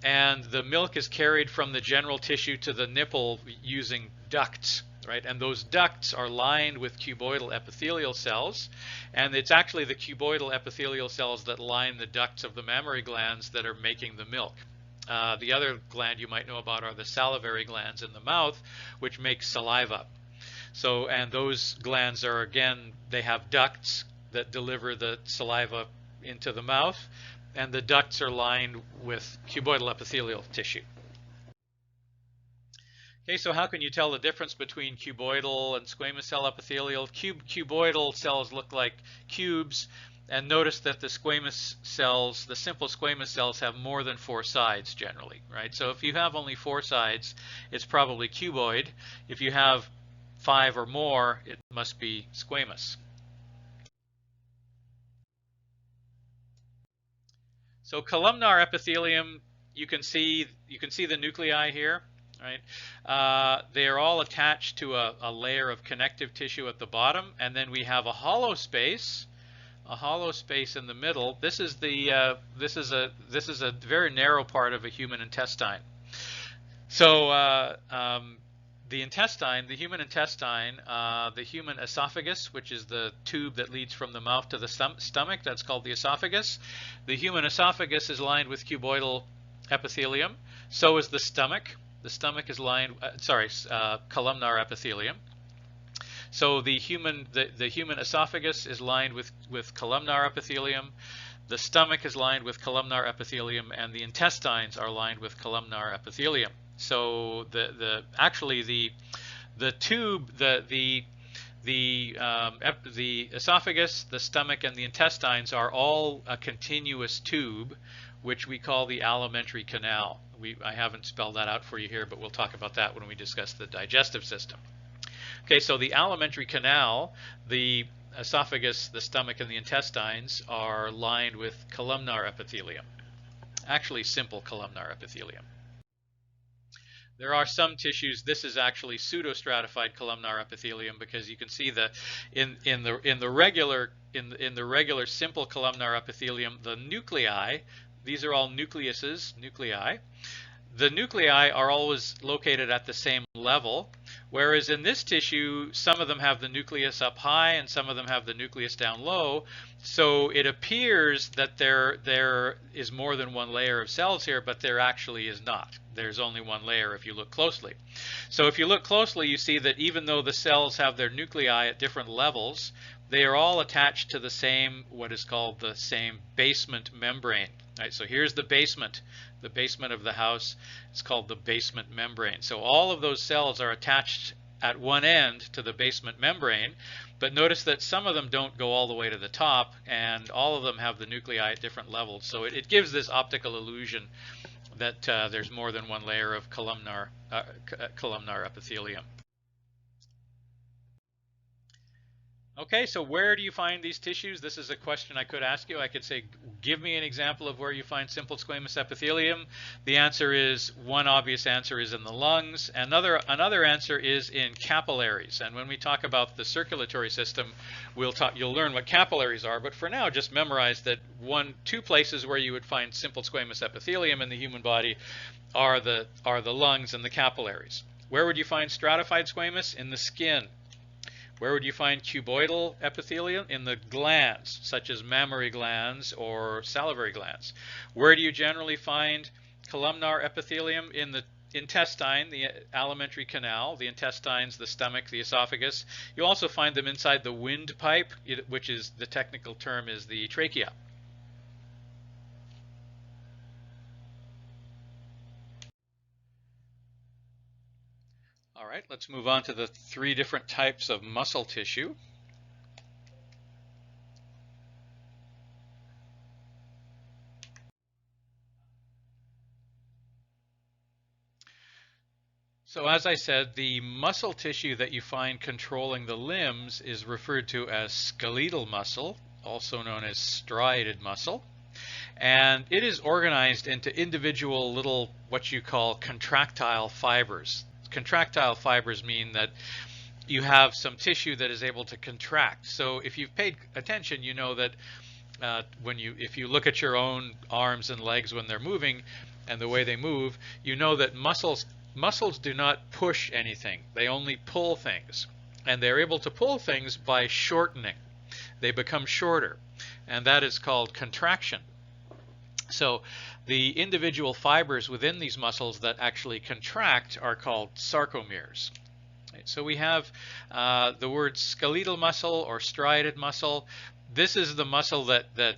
and the milk is carried from the general tissue to the nipple using ducts. Right? And those ducts are lined with cuboidal epithelial cells, and it's actually the cuboidal epithelial cells that line the ducts of the mammary glands that are making the milk. The other gland you might know about are the salivary glands in the mouth, which make saliva. So, and those glands are, again, they have ducts that deliver the saliva into the mouth, and the ducts are lined with cuboidal epithelial tissue. Okay, so how can you tell the difference between cuboidal and squamous cell epithelial? Cuboidal cells look like cubes, and notice that the squamous cells, the simple squamous cells, have more than 4 sides generally, right? So if you have only 4 sides, it's probably cuboid. If you have 5 or more, it must be squamous. So columnar epithelium, you can see the nuclei here. Right? They are all attached to a layer of connective tissue at the bottom, and then we have a hollow space in the middle. This is a very narrow part of a human intestine. So the human intestine, the human esophagus, which is the tube that leads from the mouth to the stomach, that's called the esophagus. The human esophagus is lined with cuboidal epithelium. So is the stomach. The stomach is lined, columnar epithelium. So the human esophagus is lined with columnar epithelium. The stomach is lined with columnar epithelium, and the intestines are lined with columnar epithelium. So the esophagus, the stomach, and the intestines are all a continuous tube, which we call the alimentary canal. I haven't spelled that out for you here, but we'll talk about that when we discuss the digestive system. Okay, so the alimentary canal, the esophagus, the stomach, and the intestines are lined with columnar epithelium. Actually, simple columnar epithelium. There are some tissues. This is actually pseudostratified columnar epithelium, because you can see that in the regular simple columnar epithelium, the nuclei. These are all nuclei. The nuclei are always located at the same level, whereas in this tissue, some of them have the nucleus up high and some of them have the nucleus down low. So it appears that there is more than one layer of cells here, but there actually is not. There's only one layer if you look closely. So if you look closely, you see that even though the cells have their nuclei at different levels, they are all attached to the same, what is called the same basement membrane. Right, so here's the basement of the house. It's called the basement membrane. So all of those cells are attached at one end to the basement membrane, but notice that some of them don't go all the way to the top, and all of them have the nuclei at different levels. So it gives this optical illusion that there's more than one layer of columnar epithelium. Okay, so where do you find these tissues? This is a question I could ask you. I could say, give me an example of where you find simple squamous epithelium. The answer is, one obvious answer is in the lungs. Another answer is in capillaries. And when we talk about the circulatory system, you'll learn what capillaries are. But for now, just memorize that two places where you would find simple squamous epithelium in the human body are the lungs and the capillaries. Where would you find stratified squamous? In the skin. Where would you find cuboidal epithelium? In the glands, such as mammary glands or salivary glands. Where do you generally find columnar epithelium? In the intestine, the alimentary canal, the intestines, the stomach, the esophagus. You also find them inside the windpipe, which is, the technical term is the trachea. All right, let's move on to the three different types of muscle tissue. So as I said, the muscle tissue that you find controlling the limbs is referred to as skeletal muscle, also known as striated muscle. And it is organized into individual little, what you call contractile fibers. Contractile fibers mean that you have some tissue that is able to contract. So if you've paid attention, you know that if you look at your own arms and legs when they're moving and the way they move, you know that muscles do not push anything. They only pull things. And they're able to pull things by shortening. They become shorter. And that is called contraction. So the individual fibers within these muscles that actually contract are called sarcomeres. So we have the word skeletal muscle or striated muscle. This is the muscle that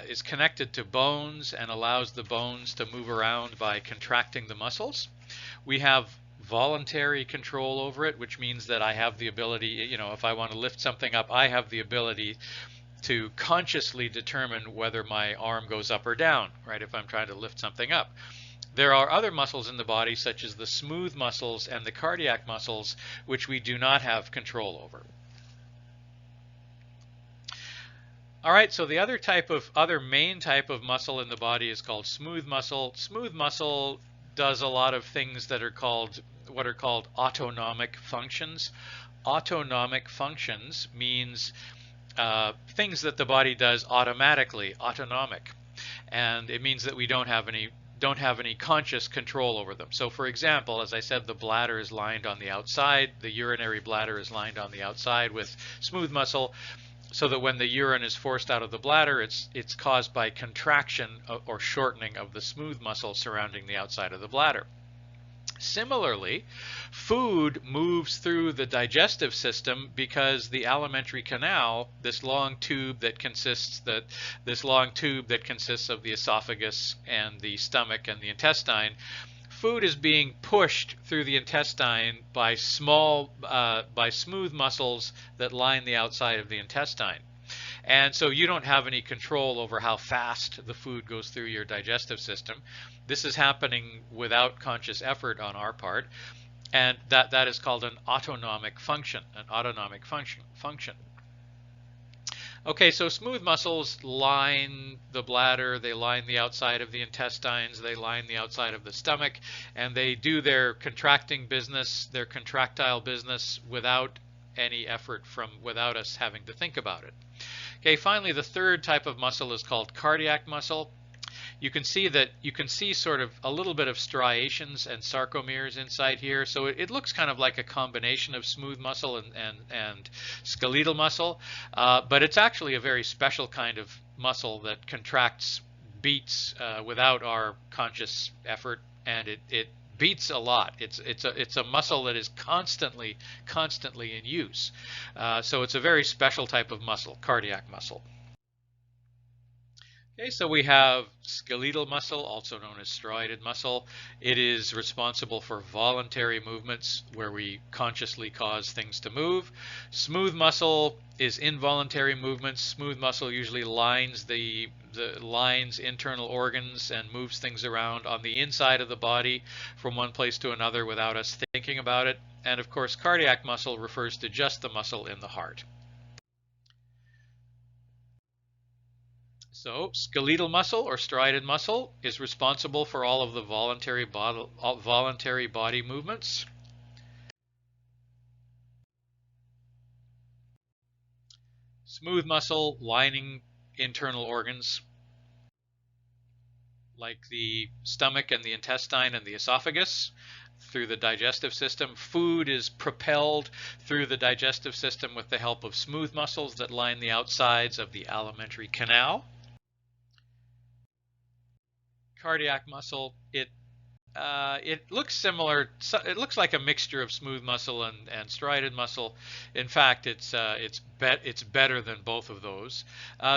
is connected to bones and allows the bones to move around by contracting the muscles. We have voluntary control over it, which means that I have the ability, if I want to lift something up, I have the ability to consciously determine whether my arm goes up or down, right, if I'm trying to lift something up. There are other muscles in the body, such as the smooth muscles and the cardiac muscles, which we do not have control over. All right, so the other main type of muscle in the body is called smooth muscle. Smooth muscle does a lot of things that are called autonomic functions. Autonomic functions means things that the body does automatically, autonomic, and it means that we don't have any conscious control over them. So for example, as I said, the bladder is lined on the outside, the urinary bladder is lined on the outside with smooth muscle, so that when the urine is forced out of the bladder, it's caused by contraction or shortening of the smooth muscle surrounding the outside of the bladder. Similarly, food moves through the digestive system because the alimentary canal, this long tube that consists of the esophagus and the stomach and the intestine, food is being pushed through the intestine by smooth muscles that line the outside of the intestine. And so you don't have any control over how fast the food goes through your digestive system. This is happening without conscious effort on our part, and that is called an autonomic function, function. Okay, so smooth muscles line the bladder, they line the outside of the intestines, they line the outside of the stomach, and they do their contracting business, their contractile business without any effort without us having to think about it. Okay, finally, the third type of muscle is called cardiac muscle. You can see sort of a little bit of striations and sarcomeres inside here. So it looks kind of like a combination of smooth muscle and skeletal muscle, but it's actually a very special kind of muscle that contracts, beats without our conscious effort, and it beats a lot. It's a muscle that is constantly in use. So it's a very special type of muscle, cardiac muscle. Okay, so we have skeletal muscle, also known as striated muscle. It is responsible for voluntary movements where we consciously cause things to move. Smooth muscle is involuntary movements. Smooth muscle usually lines lines internal organs and moves things around on the inside of the body from one place to another without us thinking about it. And of course, cardiac muscle refers to just the muscle in the heart. So, skeletal muscle or striated muscle is responsible for all of the voluntary body movements. Smooth muscle lining internal organs like the stomach and the intestine and the esophagus through the digestive system. Food is propelled through the digestive system with the help of smooth muscles that line the outsides of the alimentary canal. Cardiac muscle, it looks similar. It looks like a mixture of smooth muscle and striated muscle. In fact, it's better than both of those.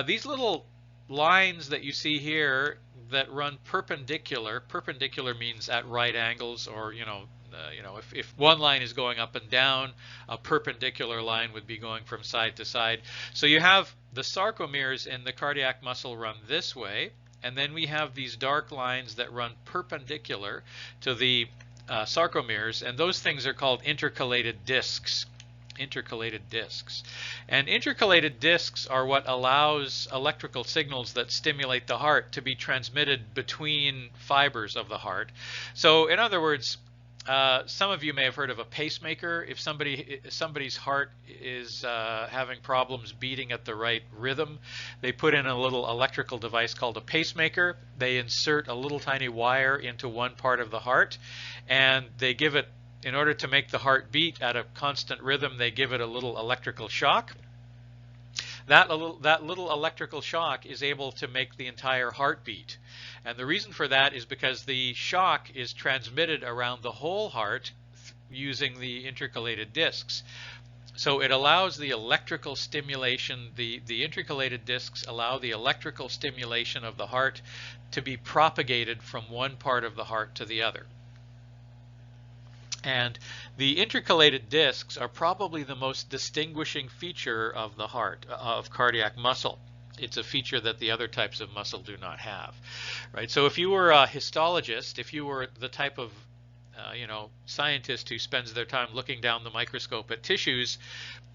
These little lines that you see here that run perpendicular. Perpendicular means at right angles, or if one line is going up and down, a perpendicular line would be going from side to side. So you have the sarcomeres in the cardiac muscle run this way, and then we have these dark lines that run perpendicular to the sarcomeres, and those things are called intercalated discs. Intercalated discs. And intercalated discs are what allows electrical signals that stimulate the heart to be transmitted between fibers of the heart. So in other words, some of you may have heard of a pacemaker. If somebody's heart is having problems beating at the right rhythm, they put in a little electrical device called a pacemaker. They insert a little tiny wire into one part of the heart, and they give it, in order to make the heart beat at a constant rhythm, they give it a little electrical shock. That little electrical shock is able to make the entire heart beat. And the reason for that is because the shock is transmitted around the whole heart using the intercalated discs. So it allows the electrical stimulation, the intercalated discs allow the electrical stimulation of the heart to be propagated from one part of the heart to the other. And the intercalated discs are probably the most distinguishing feature of the heart, of cardiac muscle. It's a feature that the other types of muscle do not have, right? So if you were a histologist, if you were the type of scientist who spends their time looking down the microscope at tissues,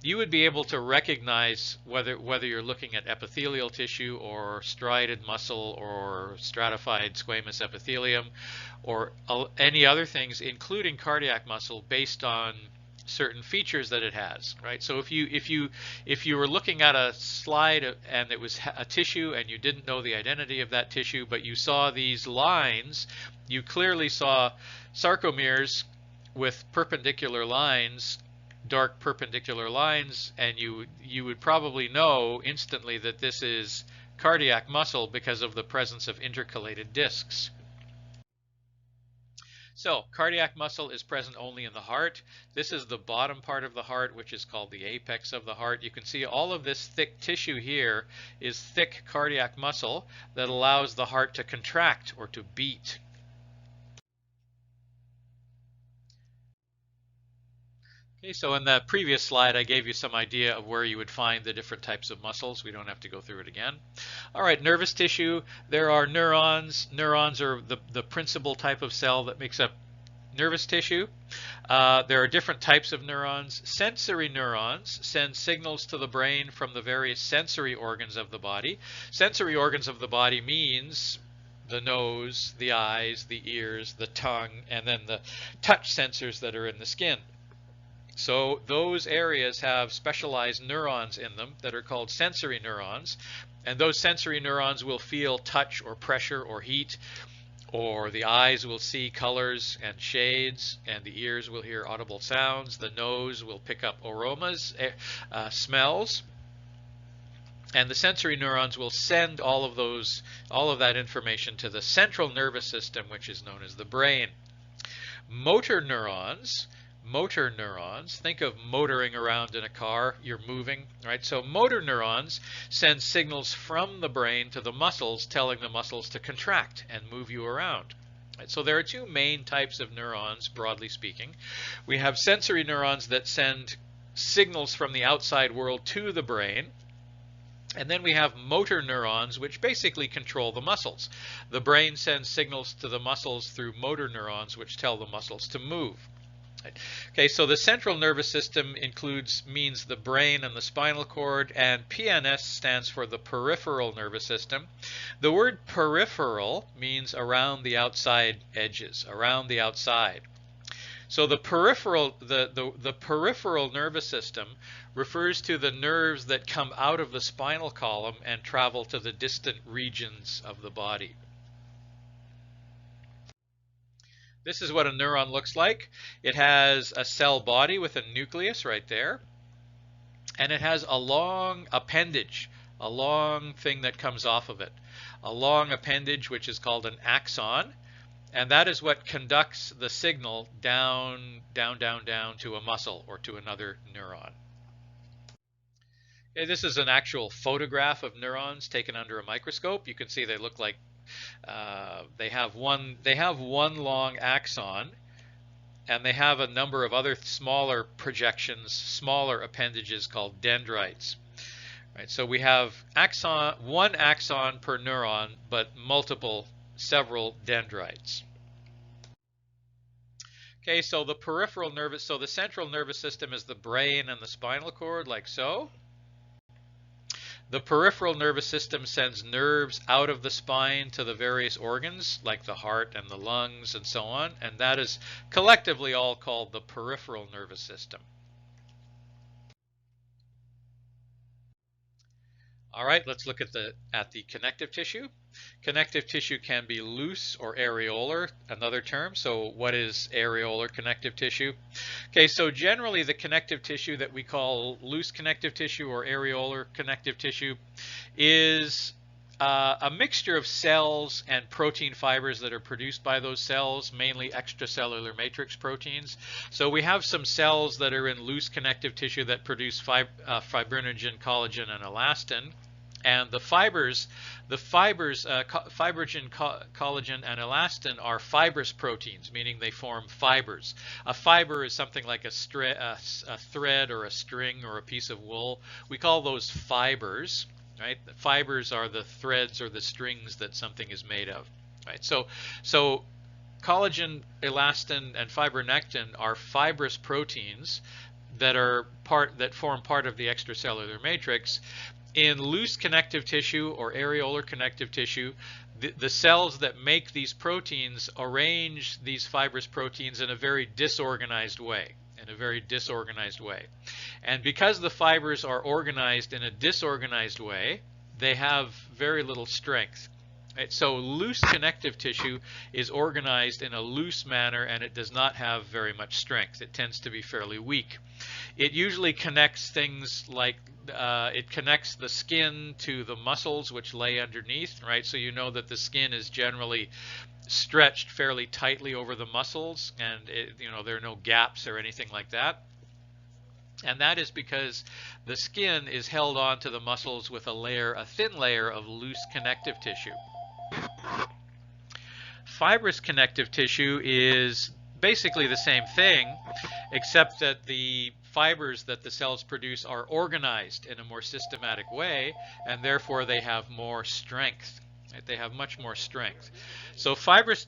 you would be able to recognize whether you're looking at epithelial tissue or striated muscle or stratified squamous epithelium or any other things, including cardiac muscle, based on certain features that it has, right? So if you were looking at a slide and it was a tissue and you didn't know the identity of that tissue, but you saw these lines, you clearly saw sarcomeres with perpendicular lines, dark perpendicular lines, and you would probably know instantly that this is cardiac muscle because of the presence of intercalated discs. So cardiac muscle is present only in the heart. This is the bottom part of the heart, which is called the apex of the heart. You can see all of this thick tissue here is thick cardiac muscle that allows the heart to contract or to beat. Okay, so in the previous slide, I gave you some idea of where you would find the different types of muscles. We don't have to go through it again. All right, nervous tissue. There are neurons. Neurons are the principal type of cell that makes up nervous tissue. There are different types of neurons. Sensory neurons send signals to the brain from the various sensory organs of the body. Sensory organs of the body means the nose, the eyes, the ears, the tongue, and then the touch sensors that are in the skin. So those areas have specialized neurons in them that are called sensory neurons, and those sensory neurons will feel touch or pressure or heat, or the eyes will see colors and shades, and the ears will hear audible sounds, the nose will pick up aromas, smells, and the sensory neurons will send all of that information to the central nervous system, which is known as the brain. Motor neurons, think of motoring around in a car, you're moving, right? So motor neurons send signals from the brain to the muscles, telling the muscles to contract and move you around. Right? So there are two main types of neurons, broadly speaking. We have sensory neurons that send signals from the outside world to the brain, and then we have motor neurons, which basically control the muscles. The brain sends signals to the muscles through motor neurons, which tell the muscles to move. Okay, so the central nervous system means the brain and the spinal cord, and PNS stands for the peripheral nervous system. The word peripheral means around the outside edges, around the outside. So the peripheral nervous system refers to the nerves that come out of the spinal column and travel to the distant regions of the body. This is what a neuron looks like. It has a cell body with a nucleus right there, and it has a long appendage, a long thing that comes off of it. A long appendage which is called an axon, and that is what conducts the signal down to a muscle or to another neuron. Okay, this is an actual photograph of neurons taken under a microscope. You can see they look like they have one long axon, and they have a number of other smaller projections, smaller appendages called dendrites. Right, so we have one axon per neuron, but several dendrites. Okay, so the central nervous system is the brain and the spinal cord, like so. The peripheral nervous system sends nerves out of the spine to the various organs, like the heart and the lungs and so on, and that is collectively all called the peripheral nervous system. All right, let's look at the connective tissue. Connective tissue can be loose or areolar, another term. So what is areolar connective tissue? Okay, so generally the connective tissue that we call loose connective tissue or areolar connective tissue is a mixture of cells and protein fibers that are produced by those cells, mainly extracellular matrix proteins. So we have some cells that are in loose connective tissue that produce fibrinogen, collagen, and elastin. And the fibers, fibrinogen, collagen, and elastin are fibrous proteins, meaning they form fibers. A fiber is something like a thread or a string or a piece of wool. We call those fibers, right? The fibers are the threads or the strings that something is made of, right? So collagen, elastin, and fibronectin are fibrous proteins that form part of the extracellular matrix. In loose connective tissue or areolar connective tissue, the cells that make these proteins arrange these fibrous proteins in a very disorganized way. And because the fibers are organized in a disorganized way, they have very little strength. Right? So loose connective tissue is organized in a loose manner, and it does not have very much strength. It tends to be fairly weak. It usually connects things like it connects the skin to the muscles which lay underneath, right? So you know that the skin is generally stretched fairly tightly over the muscles, and there are no gaps or anything like that. And that is because the skin is held onto the muscles with a thin layer of loose connective tissue. Fibrous connective tissue is basically the same thing, except that the fibers that the cells produce are organized in a more systematic way, and therefore they have more strength. Right? They have much more strength. So fibrous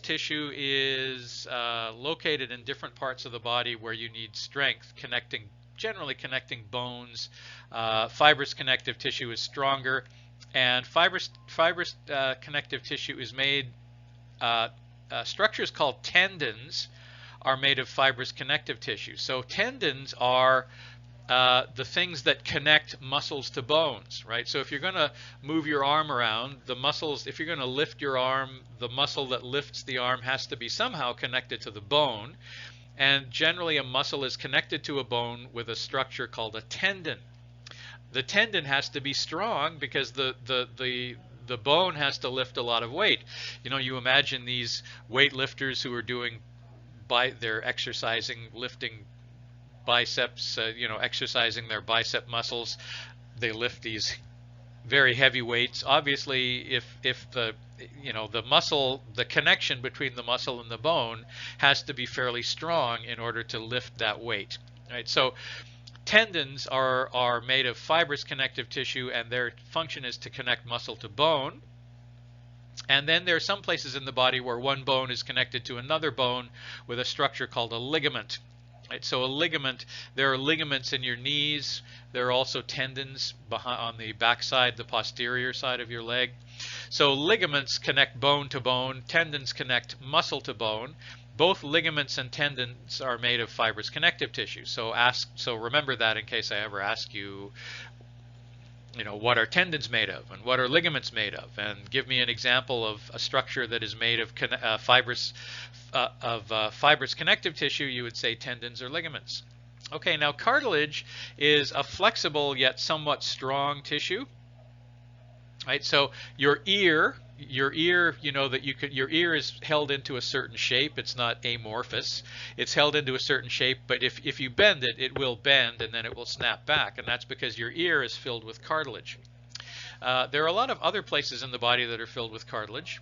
tissue is located in different parts of the body where you need strength, generally connecting bones. Fibrous connective tissue is stronger, and fibrous connective tissue is made. Structures called tendons are made of fibrous connective tissue. So tendons are the things that connect muscles to bones, right? So if you're going to move your arm around, if you're going to lift your arm, the muscle that lifts the arm has to be somehow connected to the bone. And generally a muscle is connected to a bone with a structure called a tendon. The tendon has to be strong because the bone has to lift a lot of weight. You imagine these weightlifters who are they're exercising, lifting biceps, exercising their bicep muscles. They lift these very heavy weights. Obviously, if the connection between the muscle and the bone has to be fairly strong in order to lift that weight, right? So tendons are made of fibrous connective tissue, and their function is to connect muscle to bone. And then there are some places in the body where one bone is connected to another bone with a structure called a ligament. Right? So a ligament, there are ligaments in your knees. There are also tendons behind, on the backside, the posterior side of your leg. So ligaments connect bone to bone. Tendons connect muscle to bone. Both ligaments and tendons are made of fibrous connective tissue. So remember that in case I ever ask you, what are tendons made of and what are ligaments made of, and give me an example of a structure that is made of fibrous connective tissue. You would say tendons or ligaments. Okay, now cartilage is a flexible yet somewhat strong tissue. Right, so your ear, your ear is held into a certain shape. It's not amorphous. It's held into a certain shape, but if you bend it, it will bend and then it will snap back, and that's because your ear is filled with cartilage. There are a lot of other places in the body that are filled with cartilage.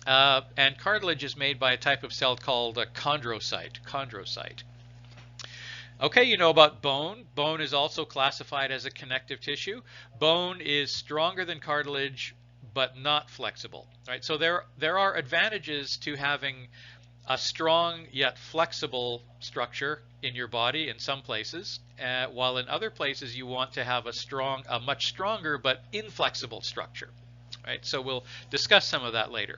And cartilage is made by a type of cell called a chondrocyte. Okay, you know about bone. Bone is also classified as a connective tissue. Bone is stronger than cartilage, but not flexible. Right? So there are advantages to having a strong yet flexible structure in your body in some places, while in other places you want to have a much stronger but inflexible structure. Right? So we'll discuss some of that later.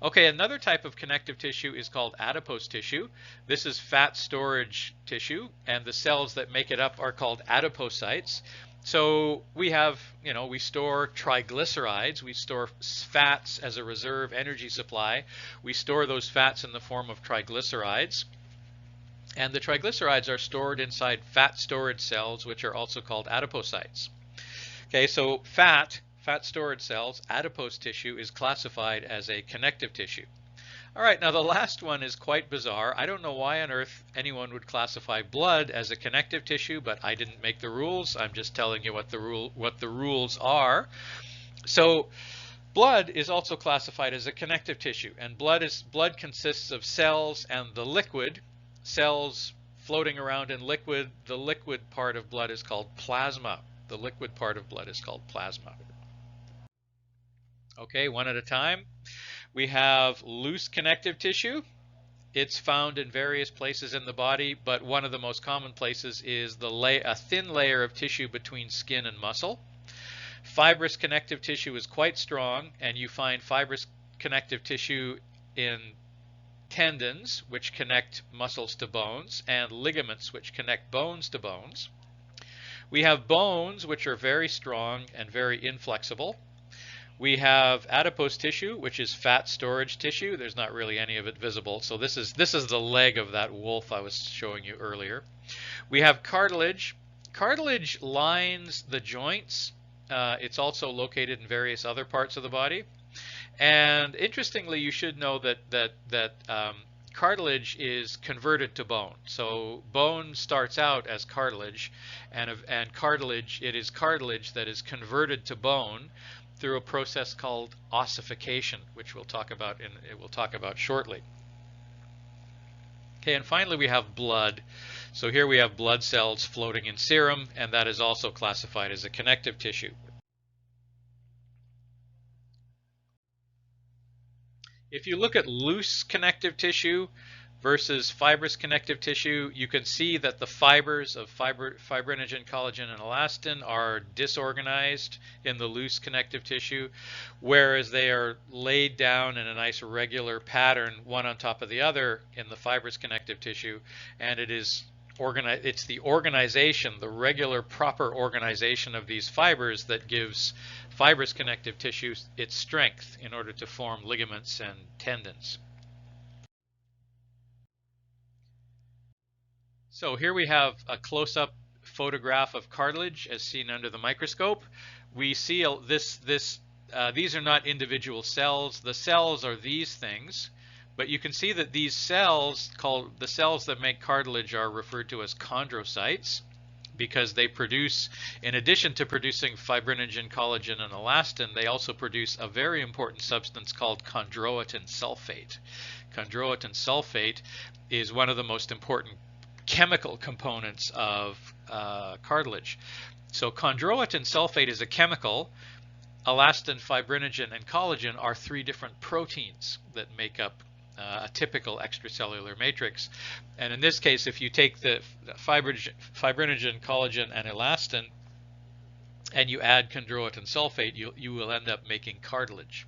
Okay, another type of connective tissue is called adipose tissue. This is fat storage tissue, and the cells that make it up are called adipocytes. So we store triglycerides, we store fats as a reserve energy supply. We store those fats in the form of triglycerides. And the triglycerides are stored inside fat storage cells, which are also called adipocytes. Okay, so fat storage cells, adipose tissue, is classified as a connective tissue. All right, now the last one is quite bizarre. I don't know why on earth anyone would classify blood as a connective tissue, but I didn't make the rules. I'm just telling you what the rules are. So blood is also classified as a connective tissue, and blood consists of cells and the liquid. Cells floating around in liquid. The liquid part of blood is called plasma. The liquid part of blood is called plasma. Okay, one at a time. We have loose connective tissue. It's found in various places in the body, but one of the most common places is a thin layer of tissue between skin and muscle. Fibrous connective tissue is quite strong, and you find fibrous connective tissue in tendons, which connect muscles to bones, and ligaments, which connect bones to bones. We have bones, which are very strong and very inflexible. We have adipose tissue, which is fat storage tissue. There's not really any of it visible. So this is the leg of that wolf I was showing you earlier. We have cartilage. Cartilage lines the joints. It's also located in various other parts of the body. And interestingly, you should know that cartilage is converted to bone. So bone starts out as cartilage, and it is cartilage that is converted to bone through a process called ossification, which we'll talk about shortly. Okay, and finally we have blood. So here we have blood cells floating in serum, and that is also classified as a connective tissue. If you look at loose connective tissue versus fibrous connective tissue, you can see that the fibers of fibrinogen, collagen, and elastin are disorganized in the loose connective tissue, whereas they are laid down in a nice regular pattern, one on top of the other, in the fibrous connective tissue, and it's the organization, the regular proper organization of these fibers that gives fibrous connective tissue its strength in order to form ligaments and tendons. So here we have a close-up photograph of cartilage as seen under the microscope. We see these are not individual cells. The cells are these things, but you can see that these cells, called the cells that make cartilage, are referred to as chondrocytes, because they produce, in addition to producing fibrinogen, collagen, and elastin, they also produce a very important substance called chondroitin sulfate. Chondroitin sulfate is one of the most important chemical components of cartilage. So chondroitin sulfate is a chemical. elastin, fibrinogen, and collagen are 3 different proteins that make up a typical extracellular matrix. And in this case, if you take the fibrinogen, collagen, and elastin, and you add chondroitin sulfate, you will end up making cartilage.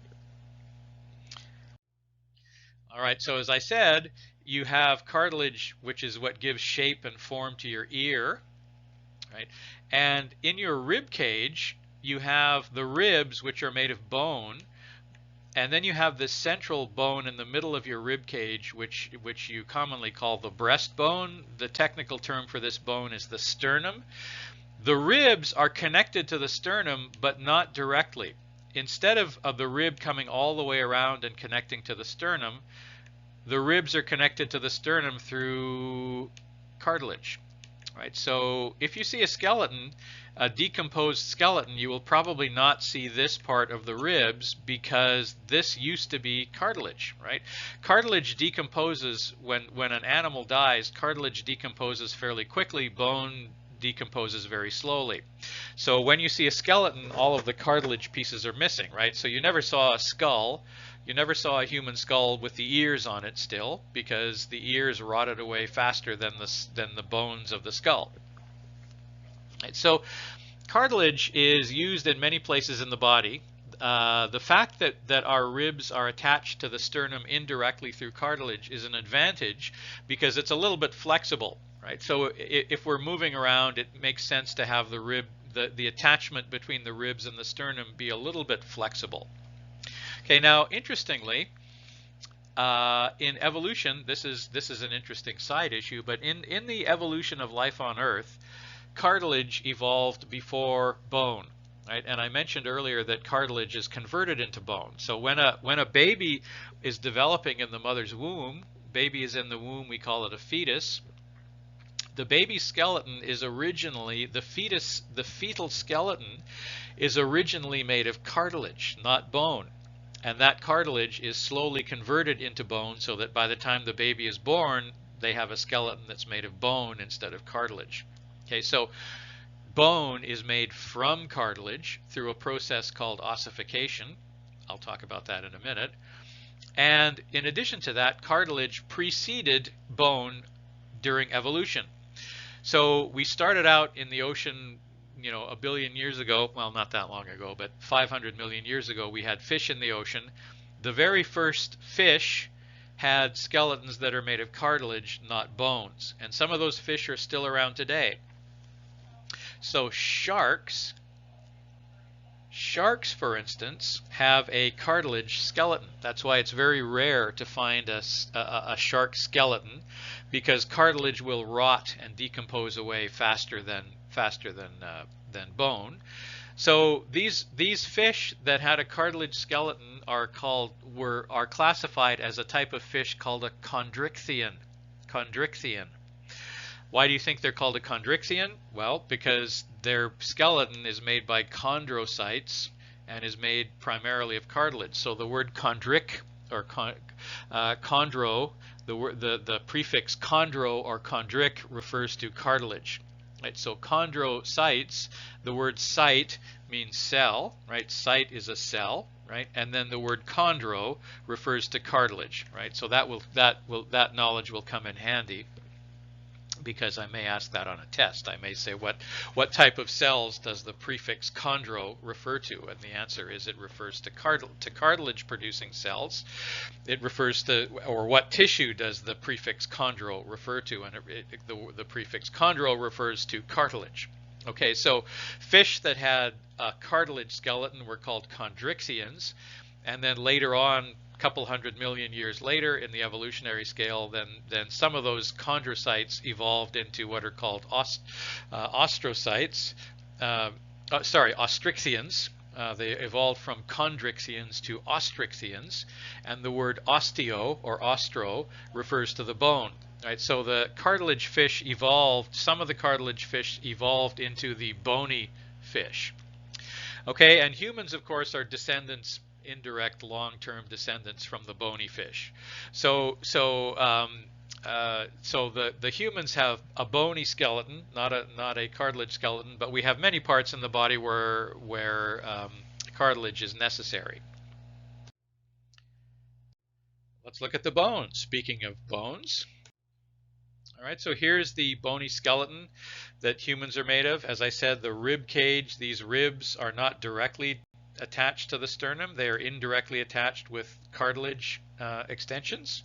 All right, so as I said, you have cartilage, which is what gives shape and form to your ear, right? And in your rib cage, you have the ribs, which are made of bone, and then you have this central bone in the middle of your rib cage, which you commonly call the breastbone. The technical term for this bone is the sternum. The ribs are connected to the sternum, but not directly. Instead of the rib coming all the way around and connecting to the sternum, the ribs are connected to the sternum through cartilage, right? So if you see a skeleton, a decomposed skeleton, you will probably not see this part of the ribs because this used to be cartilage, right? Cartilage decomposes when an animal dies. Cartilage decomposes fairly quickly. Bone decomposes very slowly. So when you see a skeleton, all of the cartilage pieces are missing, right? So you never saw a skull. You never saw a human skull with the ears on it still, because the ears rotted away faster than the bones of the skull. Right? So cartilage is used in many places in the body. The fact that our ribs are attached to the sternum indirectly through cartilage is an advantage because it's a little bit flexible, right? So if we're moving around, it makes sense to have the attachment between the ribs and the sternum be a little bit flexible. Okay, now interestingly, in evolution, this is an interesting side issue, but in the evolution of life on Earth, cartilage evolved before bone, right? And I mentioned earlier that cartilage is converted into bone. So when a baby is developing in the mother's womb, baby is in the womb, we call it a fetus. The baby skeleton is originally, the fetal skeleton is originally made of cartilage, not bone. And that cartilage is slowly converted into bone so that by the time the baby is born, they have a skeleton that's made of bone instead of cartilage. Okay, so bone is made from cartilage through a process called ossification. I'll talk about that in a minute. And in addition to that, cartilage preceded bone during evolution. So we started out in the ocean, you know, a billion years ago. Well, not that long ago, but 500 million years ago, we had fish in the ocean. The very first fish had skeletons that are made of cartilage, not bones. And some of those fish are still around today. So sharks, for instance, have a cartilage skeleton. That's why it's very rare to find a shark skeleton, because cartilage will rot and decompose away faster than bone. So these fish that had a cartilage skeleton are classified as a type of fish called a chondrichthyon. Chondrichthyon. Why do you think they're called a chondrichthyon? Well, because their skeleton is made by chondrocytes and is made primarily of cartilage. So the word chondric or chondro, the prefix chondro or chondric refers to cartilage. Right? So chondrocytes, the word cyte means cell, right? Cyte is a cell, right? And then the word chondro refers to cartilage, right? So that knowledge will come in handy, because I may ask that on a test. I may say, what type of cells does the prefix chondro refer to? And the answer is it refers to cartilage producing cells. It refers to, or what tissue does the prefix chondro refer to? And the prefix chondro refers to cartilage. Okay, so fish that had a cartilage skeleton were called chondrichthyons, and then later on, couple 100 million years later in the evolutionary scale, then some of those chondrocytes evolved into what are called ostrichthyons. They evolved from chondrichthyons to ostrichthyons, and the word osteo or ostro refers to the bone. Right, so the cartilage fish evolved. Some of the cartilage fish evolved into the bony fish. Okay, and humans, of course, are descendants. Indirect long-term descendants from the bony fish. So the humans have a bony skeleton, not a cartilage skeleton, but we have many parts in the body where cartilage is necessary. Let's look at the bones. Speaking of bones, all right, so here's the bony skeleton that humans are made of. As I said, the rib cage, these ribs are not directly attached to the sternum. They are indirectly attached with cartilage extensions.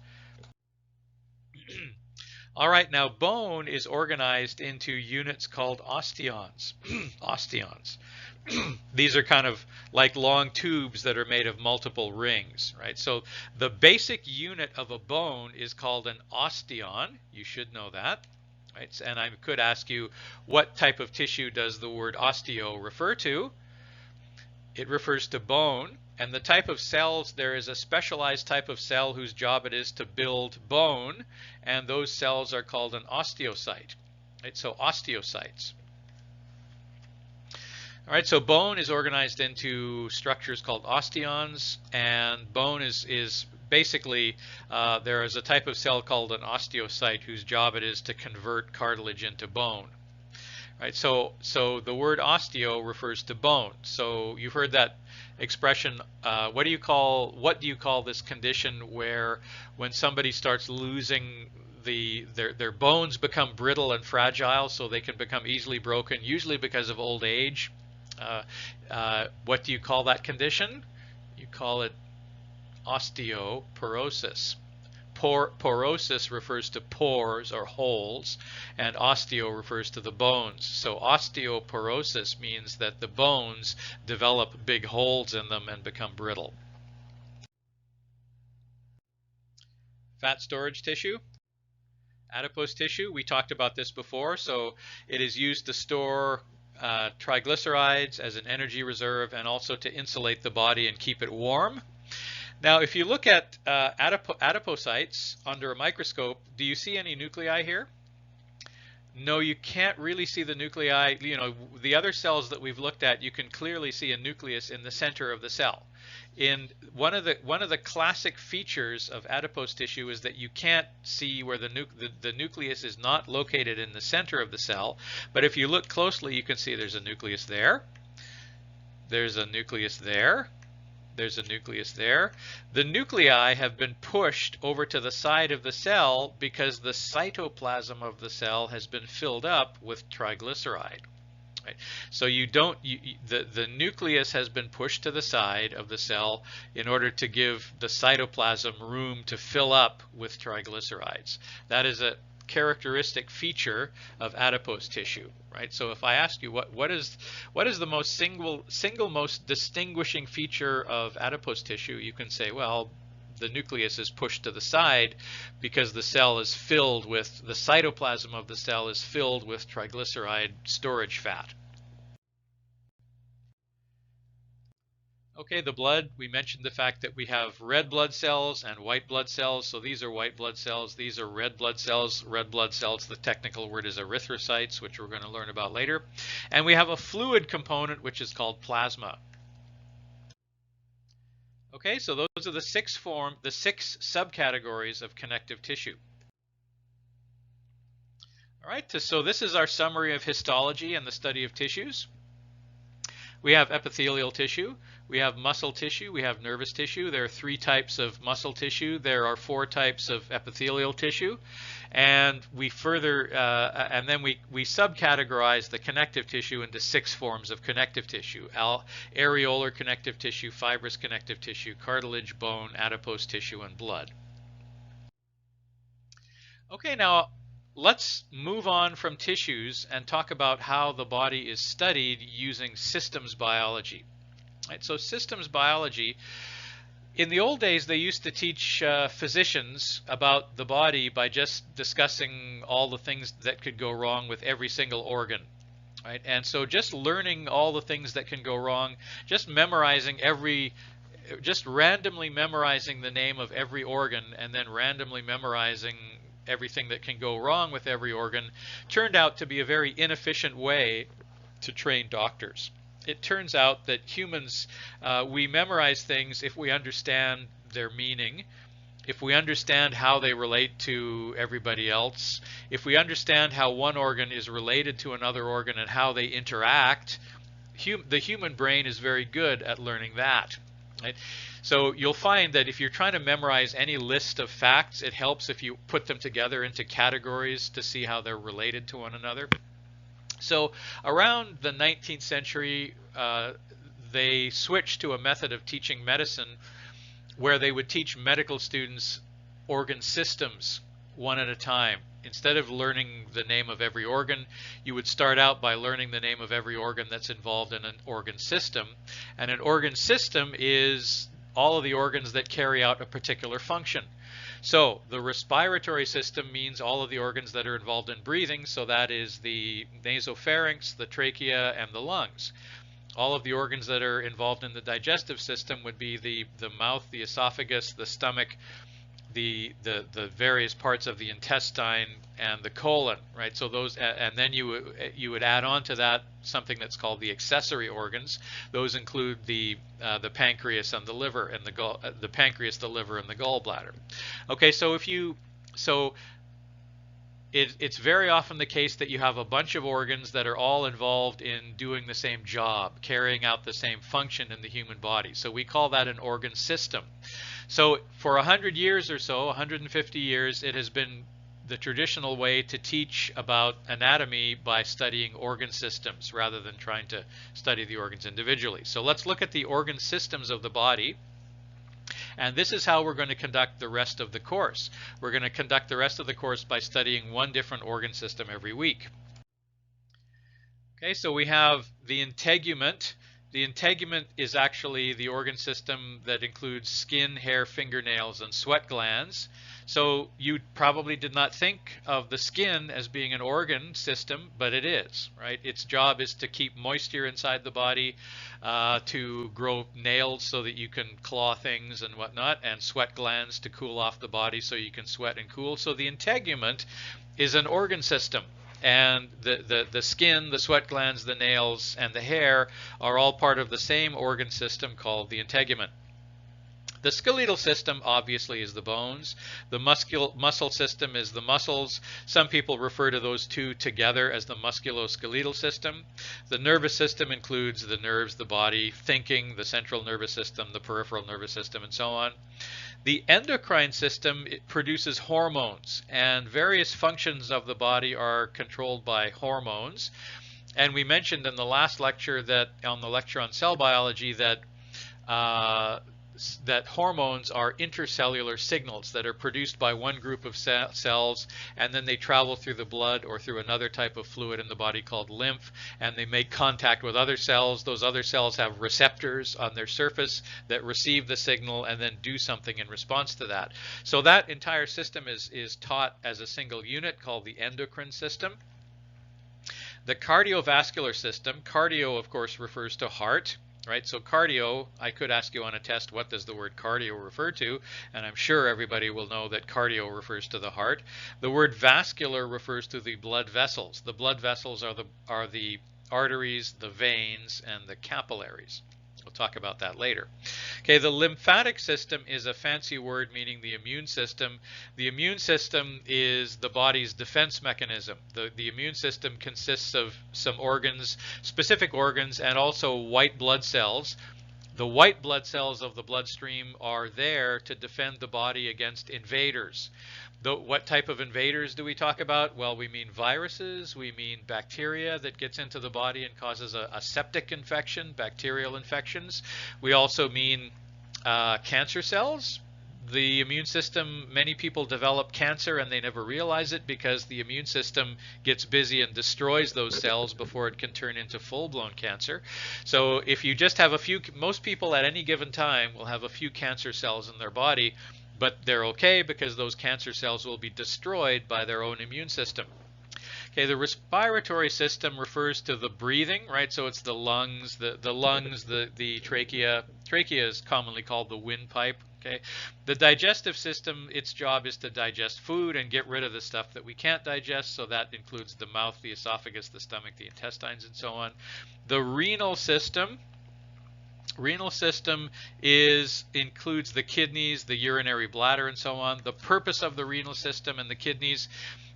All right, now bone is organized into units called osteons. Osteons. These are kind of like long tubes that are made of multiple rings, right? So the basic unit of a bone is called an osteon. You should know that, right? And I could ask you, what type of tissue does the word osteo refer to? It refers to bone. And the type of cells, there is a specialized type of cell whose job it is to build bone, and those cells are called an osteocyte, right? So osteocytes. All right, so bone is organized into structures called osteons, and bone is basically, there is a type of cell called an osteocyte whose job it is to convert cartilage into bone. Right, so the word osteo refers to bone. So you've heard that expression. What do you call this condition where when somebody starts losing their bones become brittle and fragile, so they can become easily broken, usually because of old age? What do you call that condition? You call it osteoporosis. Porosis refers to pores or holes, and osteo refers to the bones. So osteoporosis means that the bones develop big holes in them and become brittle. Fat storage tissue. Adipose tissue, we talked about this before. So it is used to store triglycerides as an energy reserve and also to insulate the body and keep it warm. Now, if you look at adipocytes under a microscope, do you see any nuclei here? No, you can't really see the nuclei. You know, the other cells that we've looked at, you can clearly see a nucleus in the center of the cell. In one of the classic features of adipose tissue is that you can't see where the nucleus is not located in the center of the cell. But if you look closely, you can see there's a nucleus there. There's a nucleus there. There's a nucleus there. The nuclei have been pushed over to the side of the cell because the cytoplasm of the cell has been filled up with triglyceride. Right? So the nucleus has been pushed to the side of the cell in order to give the cytoplasm room to fill up with triglycerides. That is a characteristic feature of adipose tissue, right? So if I ask you what is the most single most distinguishing feature of adipose tissue, you can say, well, the nucleus is pushed to the side because the cell is filled with, the cytoplasm of the cell is filled with triglyceride storage fat. Okay, the blood, we mentioned the fact that we have red blood cells and white blood cells. So these are white blood cells, these are red blood cells. Red blood cells, the technical word is erythrocytes, which we're going to learn about later. And we have a fluid component, which is called plasma. Okay, so those are the six subcategories of connective tissue. All right, so this is our summary of histology and the study of tissues. We have epithelial tissue, we have muscle tissue, we have nervous tissue. There are 3 types of muscle tissue. There are 4 types of epithelial tissue, and we further and then we subcategorize the connective tissue into 6 forms of connective tissue: areolar connective tissue, fibrous connective tissue, cartilage, bone, adipose tissue, and blood. Okay, now let's move on from tissues and talk about how the body is studied using systems biology. Right, so systems biology, in the old days, they used to teach physicians about the body by just discussing all the things that could go wrong with every single organ. Right? And so just learning all the things that can go wrong, just randomly memorizing the name of every organ and then randomly memorizing everything that can go wrong with every organ, turned out to be a very inefficient way to train doctors. It turns out that humans, we memorize things if we understand their meaning, if we understand how they relate to everybody else, if we understand how one organ is related to another organ and how they interact. the human brain is very good at learning that. Right? So you'll find that if you're trying to memorize any list of facts, it helps if you put them together into categories to see how they're related to one another. So around the 19th century, they switched to a method of teaching medicine where they would teach medical students organ systems one at a time. Instead of learning the name of every organ, you would start out by learning the name of every organ that's involved in an organ system. And an organ system is all of the organs that carry out a particular function. So the respiratory system means all of the organs that are involved in breathing, so that is the nasopharynx, the trachea, and the lungs. All of the organs that are involved in the digestive system would be the mouth, the esophagus, the stomach, the various parts of the intestine, and the colon, right? So those, and then you would add on to that something that's called the accessory organs. Those include the pancreas and the liver, and the pancreas, the liver, and the gallbladder. Okay, so it's very often the case that you have a bunch of organs that are all involved in doing the same job, carrying out the same function in the human body. So we call that an organ system. So for 100 years or so, 150 years, it has been the traditional way to teach about anatomy by studying organ systems rather than trying to study the organs individually. So let's look at the organ systems of the body. And this is how we're going to conduct the rest of the course. We're going to conduct the rest of the course by studying one different organ system every week. Okay, so we have the integument. The integument is actually the organ system that includes skin, hair, fingernails, and sweat glands. So you probably did not think of the skin as being an organ system, but it is, right? Its job is to keep moisture inside the body, to grow nails so that you can claw things and whatnot, and sweat glands to cool off the body so you can sweat and cool. So the integument is an organ system. And the skin, the sweat glands, the nails, and the hair are all part of the same organ system called the integument. The skeletal system obviously is the bones. The muscle system is the muscles. Some people refer to those two together as the musculoskeletal system. The nervous system includes the nerves, the body, thinking, the central nervous system, the peripheral nervous system, and so on. The endocrine system, it produces hormones, and various functions of the body are controlled by hormones. And we mentioned in the last lecture that, on the lecture on cell biology, that that hormones are intercellular signals that are produced by one group of cells, and then they travel through the blood or through another type of fluid in the body called lymph, and they make contact with other cells. Those other cells have receptors on their surface that receive the signal and then do something in response to that. So that entire system is taught as a single unit called the endocrine system. The cardiovascular system, cardio of course refers to heart. Right, so cardio, I could ask you on a test, what does the word cardio refer to? And I'm sure everybody will know that cardio refers to the heart. The word vascular refers to the blood vessels. The blood vessels are the arteries, the veins, and the capillaries. We'll talk about that later. Okay, the lymphatic system is a fancy word meaning the immune system. The immune system is the body's defense mechanism. The immune system consists of some organs, specific organs, and also white blood cells. The white blood cells of the bloodstream are there to defend the body against invaders. What type of invaders do we talk about? Well, we mean viruses, we mean bacteria that gets into the body and causes a septic infection, bacterial infections. We also mean cancer cells. The immune system, many people develop cancer and they never realize it because the immune system gets busy and destroys those cells before it can turn into full-blown cancer. So if you just have a few, most people at any given time will have a few cancer cells in their body, but they're okay because those cancer cells will be destroyed by their own immune system. Okay, the respiratory system refers to the breathing, right? So it's the lungs, the trachea. Trachea is commonly called the windpipe. Okay, the digestive system, its job is to digest food and get rid of the stuff that we can't digest. So that includes the mouth, the esophagus, the stomach, the intestines, and so on. The renal system. Renal system includes the kidneys, the urinary bladder, and so on. The purpose of the renal system and the kidneys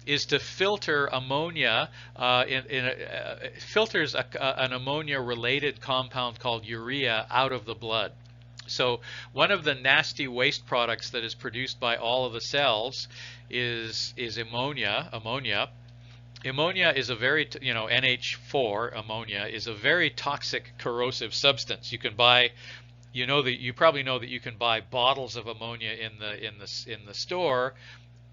is to filter ammonia. It filters an ammonia-related compound called urea out of the blood. So one of the nasty waste products that is produced by all of the cells is ammonia. Ammonia is a very, NH4 ammonia is a very toxic, corrosive substance. You can buy, you probably know that you can buy bottles of ammonia in the store,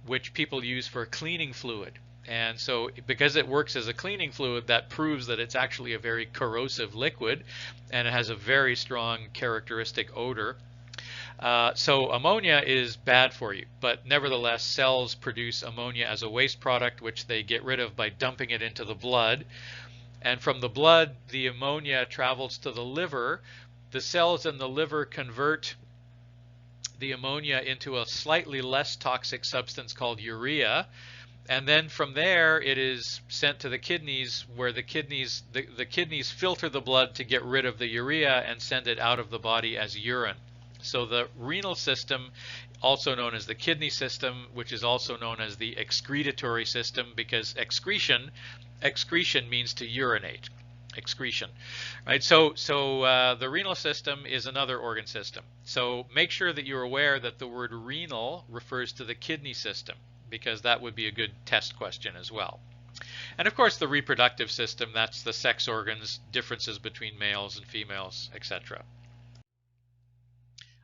which people use for cleaning fluid. And so because it works as a cleaning fluid, that proves that it's actually a very corrosive liquid, and it has a very strong characteristic odor. So ammonia is bad for you, but nevertheless cells produce ammonia as a waste product, which they get rid of by dumping it into the blood. And from the blood, the ammonia travels to the liver. The cells in the liver convert the ammonia into a slightly less toxic substance called urea. And then from there, it is sent to the kidneys, where the kidneys filter the blood to get rid of the urea and send it out of the body as urine. So the renal system, also known as the kidney system, which is also known as the excretory system, because excretion means to urinate. Excretion, right? So the renal system is another organ system. So make sure that you're aware that the word renal refers to the kidney system, because that would be a good test question as well. And of course the reproductive system, that's the sex organs, differences between males and females, etc.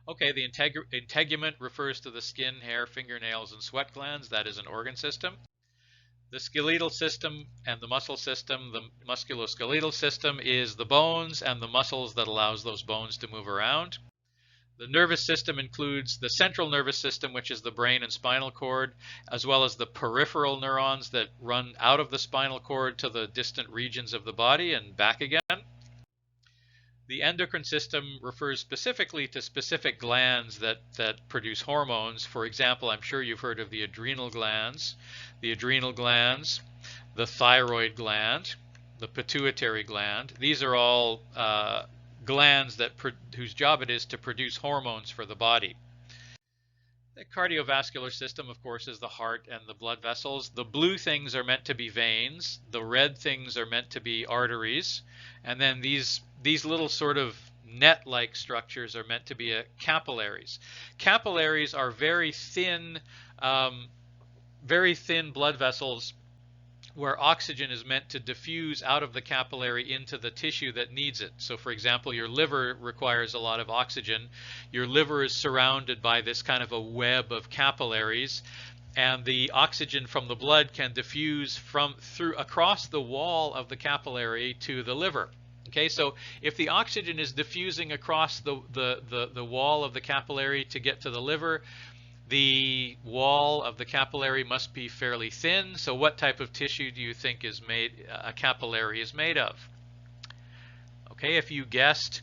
Okay, the integument refers to the skin, hair, fingernails, and sweat glands. That is an organ system. The skeletal system and the muscle system, the musculoskeletal system, is the bones and the muscles that allows those bones to move around. The nervous system includes the central nervous system, which is the brain and spinal cord, as well as the peripheral neurons that run out of the spinal cord to the distant regions of the body and back again. The endocrine system refers specifically to specific glands that produce hormones. For example, I'm sure you've heard of the adrenal glands, the thyroid gland, the pituitary gland. These are all glands whose job it is to produce hormones for the body. The cardiovascular system, of course, is the heart and the blood vessels. The blue things are meant to be veins. The red things are meant to be arteries. And then these little sort of net-like structures are meant to be capillaries. Capillaries are very thin blood vessels where oxygen is meant to diffuse out of the capillary into the tissue that needs it. So for example, your liver requires a lot of oxygen. Your liver is surrounded by this kind of a web of capillaries, and the oxygen from the blood can diffuse across the wall of the capillary to the liver. Okay, so if the oxygen is diffusing across the wall of the capillary to get to the liver, the wall of the capillary must be fairly thin. So what type of tissue do you think a capillary is made of? Okay, if you guessed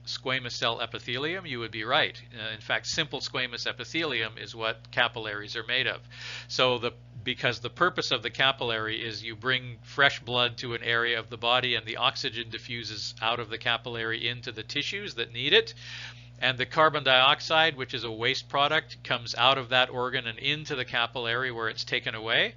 squamous cell epithelium, you would be right. In fact, simple squamous epithelium is what capillaries are made of. So because the purpose of the capillary is you bring fresh blood to an area of the body, and the oxygen diffuses out of the capillary into the tissues that need it. And the carbon dioxide, which is a waste product, comes out of that organ and into the capillary where it's taken away.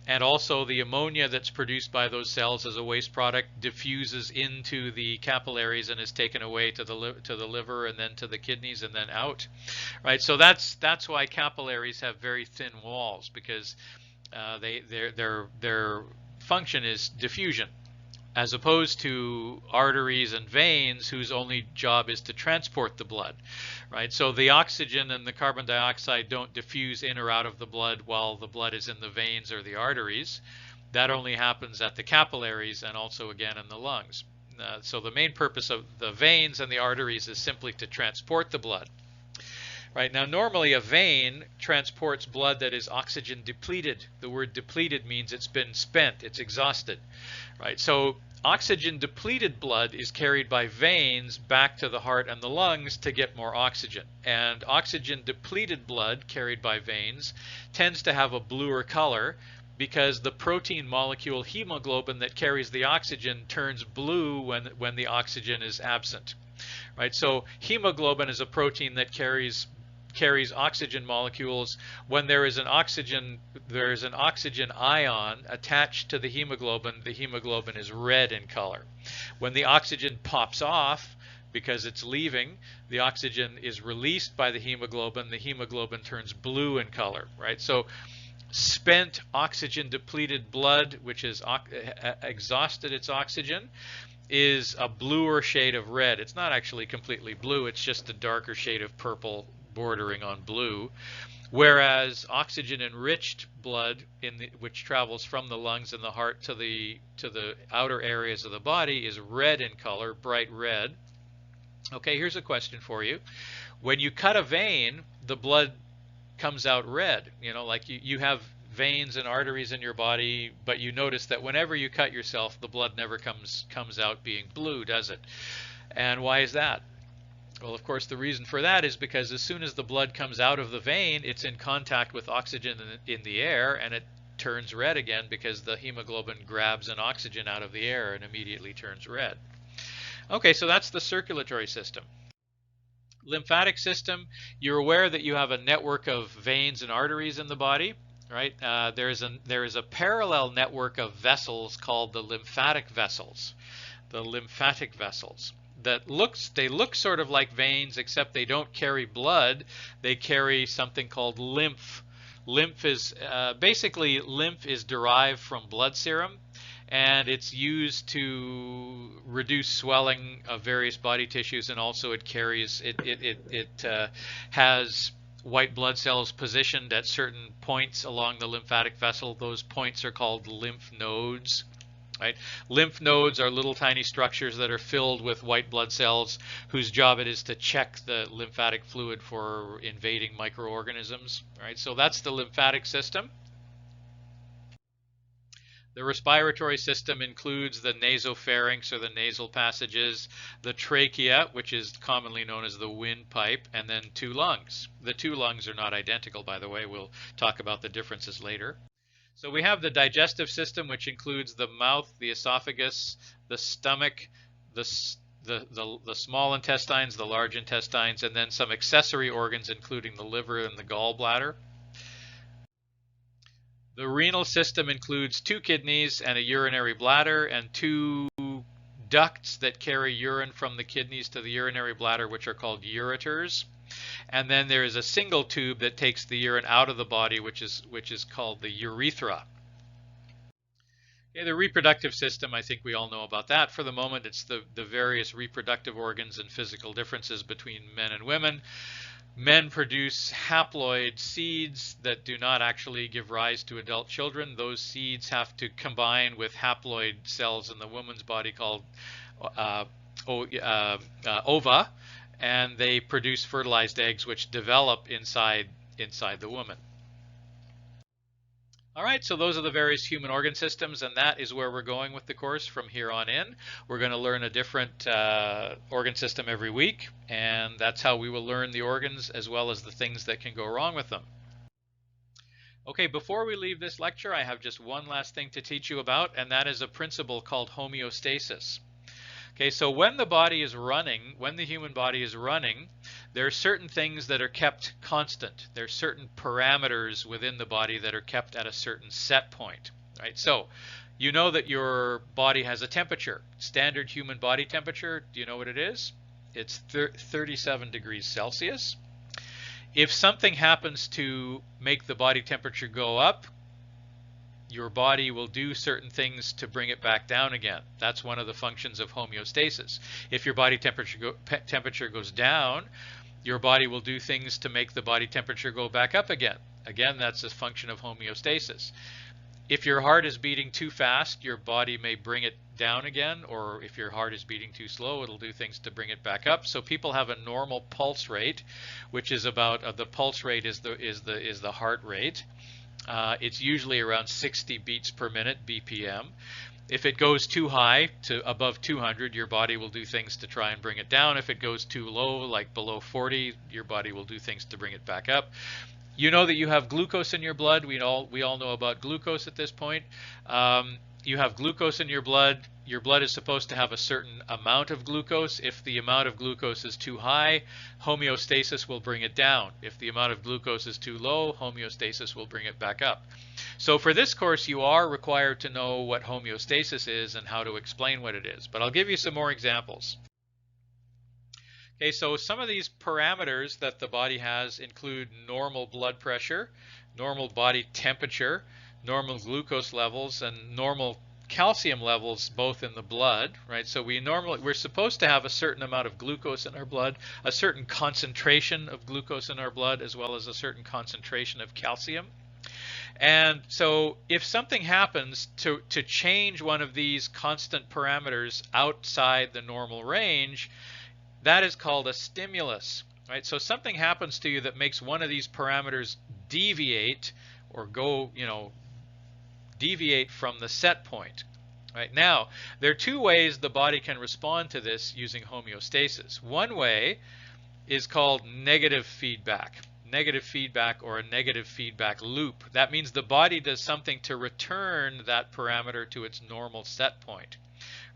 And also the ammonia that's produced by those cells as a waste product diffuses into the capillaries and is taken away to the liver and then to the kidneys and then out. Right? So that's why capillaries have very thin walls, because their function is diffusion, as opposed to arteries and veins, whose only job is to transport the blood, right? So the oxygen and the carbon dioxide don't diffuse in or out of the blood while the blood is in the veins or the arteries. That only happens at the capillaries and also again in the lungs. So the main purpose of the veins and the arteries is simply to transport the blood. Right, now normally a vein transports blood that is oxygen depleted. The word depleted means it's been spent, it's exhausted. Right, so oxygen depleted blood is carried by veins back to the heart and the lungs to get more oxygen. And oxygen depleted blood carried by veins tends to have a bluer color, because the protein molecule hemoglobin that carries the oxygen turns blue when the oxygen is absent. Right, so hemoglobin is a protein that carries carries oxygen molecules. When there is an oxygen ion attached to the hemoglobin is red in color. When the oxygen pops off, because it's leaving, the oxygen is released by the hemoglobin turns blue in color, right? So spent oxygen depleted blood, which has exhausted its oxygen, is a bluer shade of red. It's not actually completely blue, it's just a darker shade of purple bordering on blue. Whereas oxygen enriched blood which travels from the lungs and the heart to the outer areas of the body is red in color, bright red. Okay, here's a question for you. When you cut a vein, the blood comes out red. You know, like you have veins and arteries in your body, but you notice that whenever you cut yourself, the blood never comes out being blue, does it? And why is that? Well, of course, the reason for that is because as soon as the blood comes out of the vein, it's in contact with oxygen in the air, and it turns red again because the hemoglobin grabs an oxygen out of the air and immediately turns red. Okay, so that's the circulatory system. Lymphatic system, you're aware that you have a network of veins and arteries in the body, right? There is a parallel network of vessels called the lymphatic vessels. The lymphatic vessels they look sort of like veins, except they don't carry blood. They carry something called lymph. Lymph is derived from blood serum, and it's used to reduce swelling of various body tissues, and also it has white blood cells positioned at certain points along the lymphatic vessel. Those points are called lymph nodes. Right? Lymph nodes are little tiny structures that are filled with white blood cells whose job it is to check the lymphatic fluid for invading microorganisms. Right? So that's the lymphatic system. The respiratory system includes the nasopharynx, or the nasal passages, the trachea, which is commonly known as the windpipe, and then two lungs. The two lungs are not identical, by the way. We'll talk about the differences later. So we have the digestive system, which includes the mouth, the esophagus, the stomach, the small intestines, the large intestines, and then some accessory organs, including the liver and the gallbladder. The renal system includes 2 kidneys and a urinary bladder, and 2 ducts that carry urine from the kidneys to the urinary bladder, which are called ureters. And then there is a single tube that takes the urine out of the body, which is called the urethra. Okay, the reproductive system, I think we all know about that. For the moment, it's the various reproductive organs and physical differences between men and women. Men produce haploid seeds that do not actually give rise to adult children. Those seeds have to combine with haploid cells in the woman's body called ova, and they produce fertilized eggs which develop inside the woman. All right, so those are the various human organ systems, and that is where we're going with the course from here on in. We're going to learn a different organ system every week, and that's how we will learn the organs as well as the things that can go wrong with them. Okay, before we leave this lecture, I have just one last thing to teach you about, and that is a principle called homeostasis. Okay, so when the body is running, when the human body is running, there are certain things that are kept constant. There are certain parameters within the body that are kept at a certain set point, right? So you know that your body has a temperature. Standard human body temperature, do you know what it is? It's 37 degrees Celsius. If something happens to make the body temperature go up, your body will do certain things to bring it back down again. That's one of the functions of homeostasis. If your body temperature goes down, your body will do things to make the body temperature go back up again. Again, that's a function of homeostasis. If your heart is beating too fast, your body may bring it down again, or if your heart is beating too slow, it'll do things to bring it back up. So people have a normal pulse rate, which is about the pulse rate is the heart rate. It's usually around 60 beats per minute, BPM. If it goes too high, to above 200, your body will do things to try and bring it down. If it goes too low, like below 40, your body will do things to bring it back up. You know that you have glucose in your blood. We all know about glucose at this point. you have glucose in your blood is supposed to have a certain amount of glucose. If the amount of glucose is too high, homeostasis will bring it down. If the amount of glucose is too low, homeostasis will bring it back up. So for this course, you are required to know what homeostasis is and how to explain what it is. But I'll give you some more examples. Okay, so some of these parameters that the body has include normal blood pressure, normal body temperature, normal glucose levels, and normal calcium levels both in the blood, right? So we're supposed to have a certain amount of glucose in our blood, a certain concentration of glucose in our blood, as well as a certain concentration of calcium. And so if something happens to change one of these constant parameters outside the normal range, that is called a stimulus, right? So something happens to you that makes one of these parameters deviate or go, deviate from the set point. Right? Now, there are two ways the body can respond to this using homeostasis. One way is called negative feedback or a negative feedback loop. That means the body does something to return that parameter to its normal set point.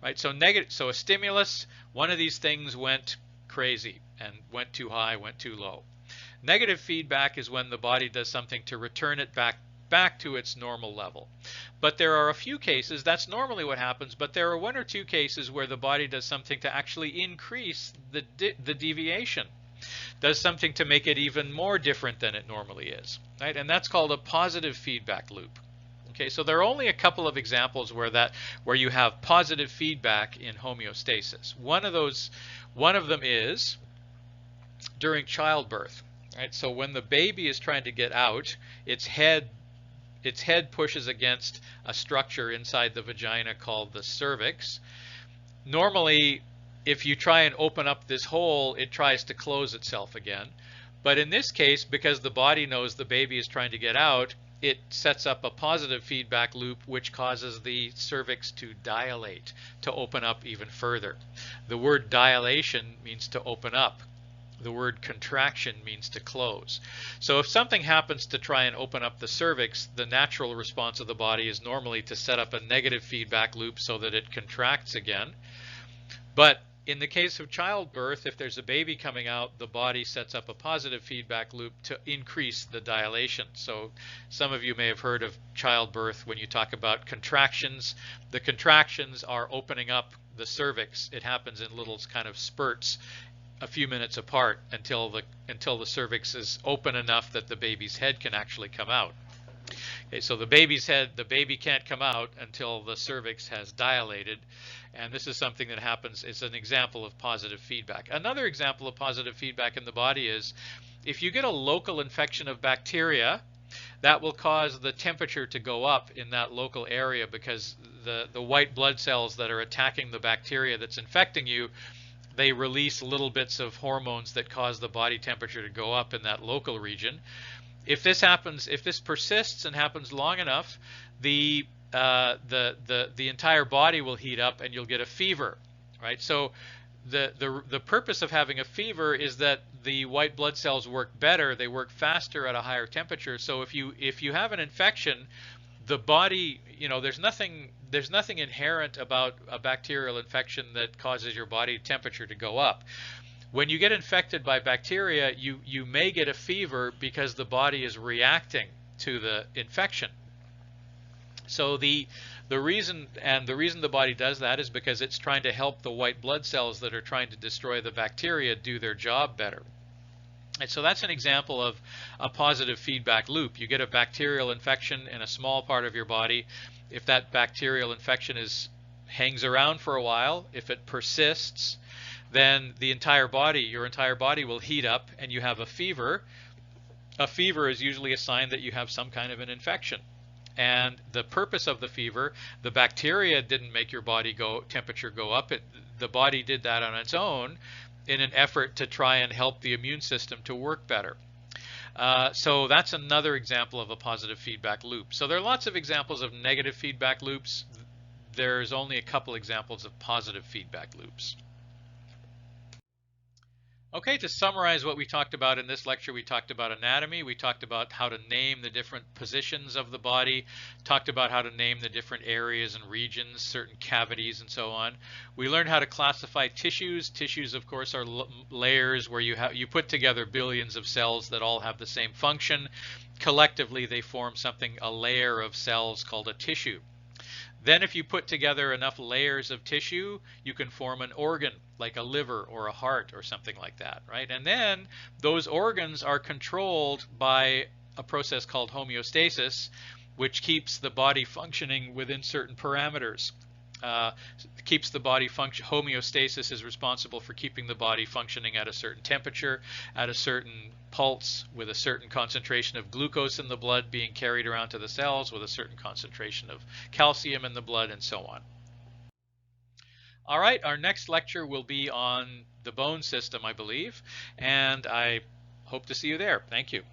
Right? So a stimulus, one of these things went crazy and went too high, went too low. Negative feedback is when the body does something to return it back to its normal level. But there are a few cases, that's normally what happens, but there are one or two cases where the body does something to actually increase the deviation, does something to make it even more different than it normally is, right? And that's called a positive feedback loop. Okay, so there are only a couple of examples where you have positive feedback in homeostasis. One of them is during childbirth. Right? So when the baby is trying to get out, its head pushes against a structure inside the vagina called the cervix. Normally, if you try and open up this hole, it tries to close itself again. But in this case, because the body knows the baby is trying to get out, it sets up a positive feedback loop which causes the cervix to dilate, to open up even further. The word dilation means to open up. The word contraction means to close. So if something happens to try and open up the cervix, the natural response of the body is normally to set up a negative feedback loop so that it contracts again. But in the case of childbirth, if there's a baby coming out, the body sets up a positive feedback loop to increase the dilation. So some of you may have heard of childbirth when you talk about contractions. The contractions are opening up the cervix. It happens in little kind of spurts, a few minutes apart, until the cervix is open enough that the baby's head can actually come out. Okay, so the baby can't come out until the cervix has dilated, and this is something that happens. It's an example of positive feedback. Another example of positive feedback in the body is if you get a local infection of bacteria, that will cause the temperature to go up in that local area because the white blood cells that are attacking the bacteria that's infecting you, they release little bits of hormones that cause the body temperature to go up in that local region. If this persists and happens long enough, the entire body will heat up and you'll get a fever, right? So the purpose of having a fever is that the white blood cells work better, they work faster at a higher temperature. So if you have an infection, the body, there's nothing inherent about a bacterial infection that causes your body temperature to go up. When you get infected by bacteria, you may get a fever because the body is reacting to the infection. So the reason the body does that is because it's trying to help the white blood cells that are trying to destroy the bacteria do their job better. And so that's an example of a positive feedback loop. You get a bacterial infection in a small part of your body. If that bacterial infection hangs around for a while, if it persists, then your entire body will heat up and you have a fever. A fever is usually a sign that you have some kind of an infection. And the purpose of the fever, the bacteria didn't make your body temperature go up. The body did that on its own in an effort to try and help the immune system to work better. So that's another example of a positive feedback loop. So there are lots of examples of negative feedback loops. There's only a couple examples of positive feedback loops. Okay, to summarize what we talked about in this lecture, we talked about anatomy, we talked about how to name the different positions of the body, talked about how to name the different areas and regions, certain cavities and so on. We learned how to classify tissues. Tissues, of course, are layers where you put together billions of cells that all have the same function. Collectively, they form a layer of cells called a tissue. Then if you put together enough layers of tissue, you can form an organ like a liver or a heart or something like that, right? And then those organs are controlled by a process called homeostasis, which keeps the body functioning within certain parameters. Keeps the body function. Homeostasis is responsible for keeping the body functioning at a certain temperature, at a certain pulse, with a certain concentration of glucose in the blood being carried around to the cells, with a certain concentration of calcium in the blood, and so on. All right, our next lecture will be on the bone system, I believe, and I hope to see you there. Thank you.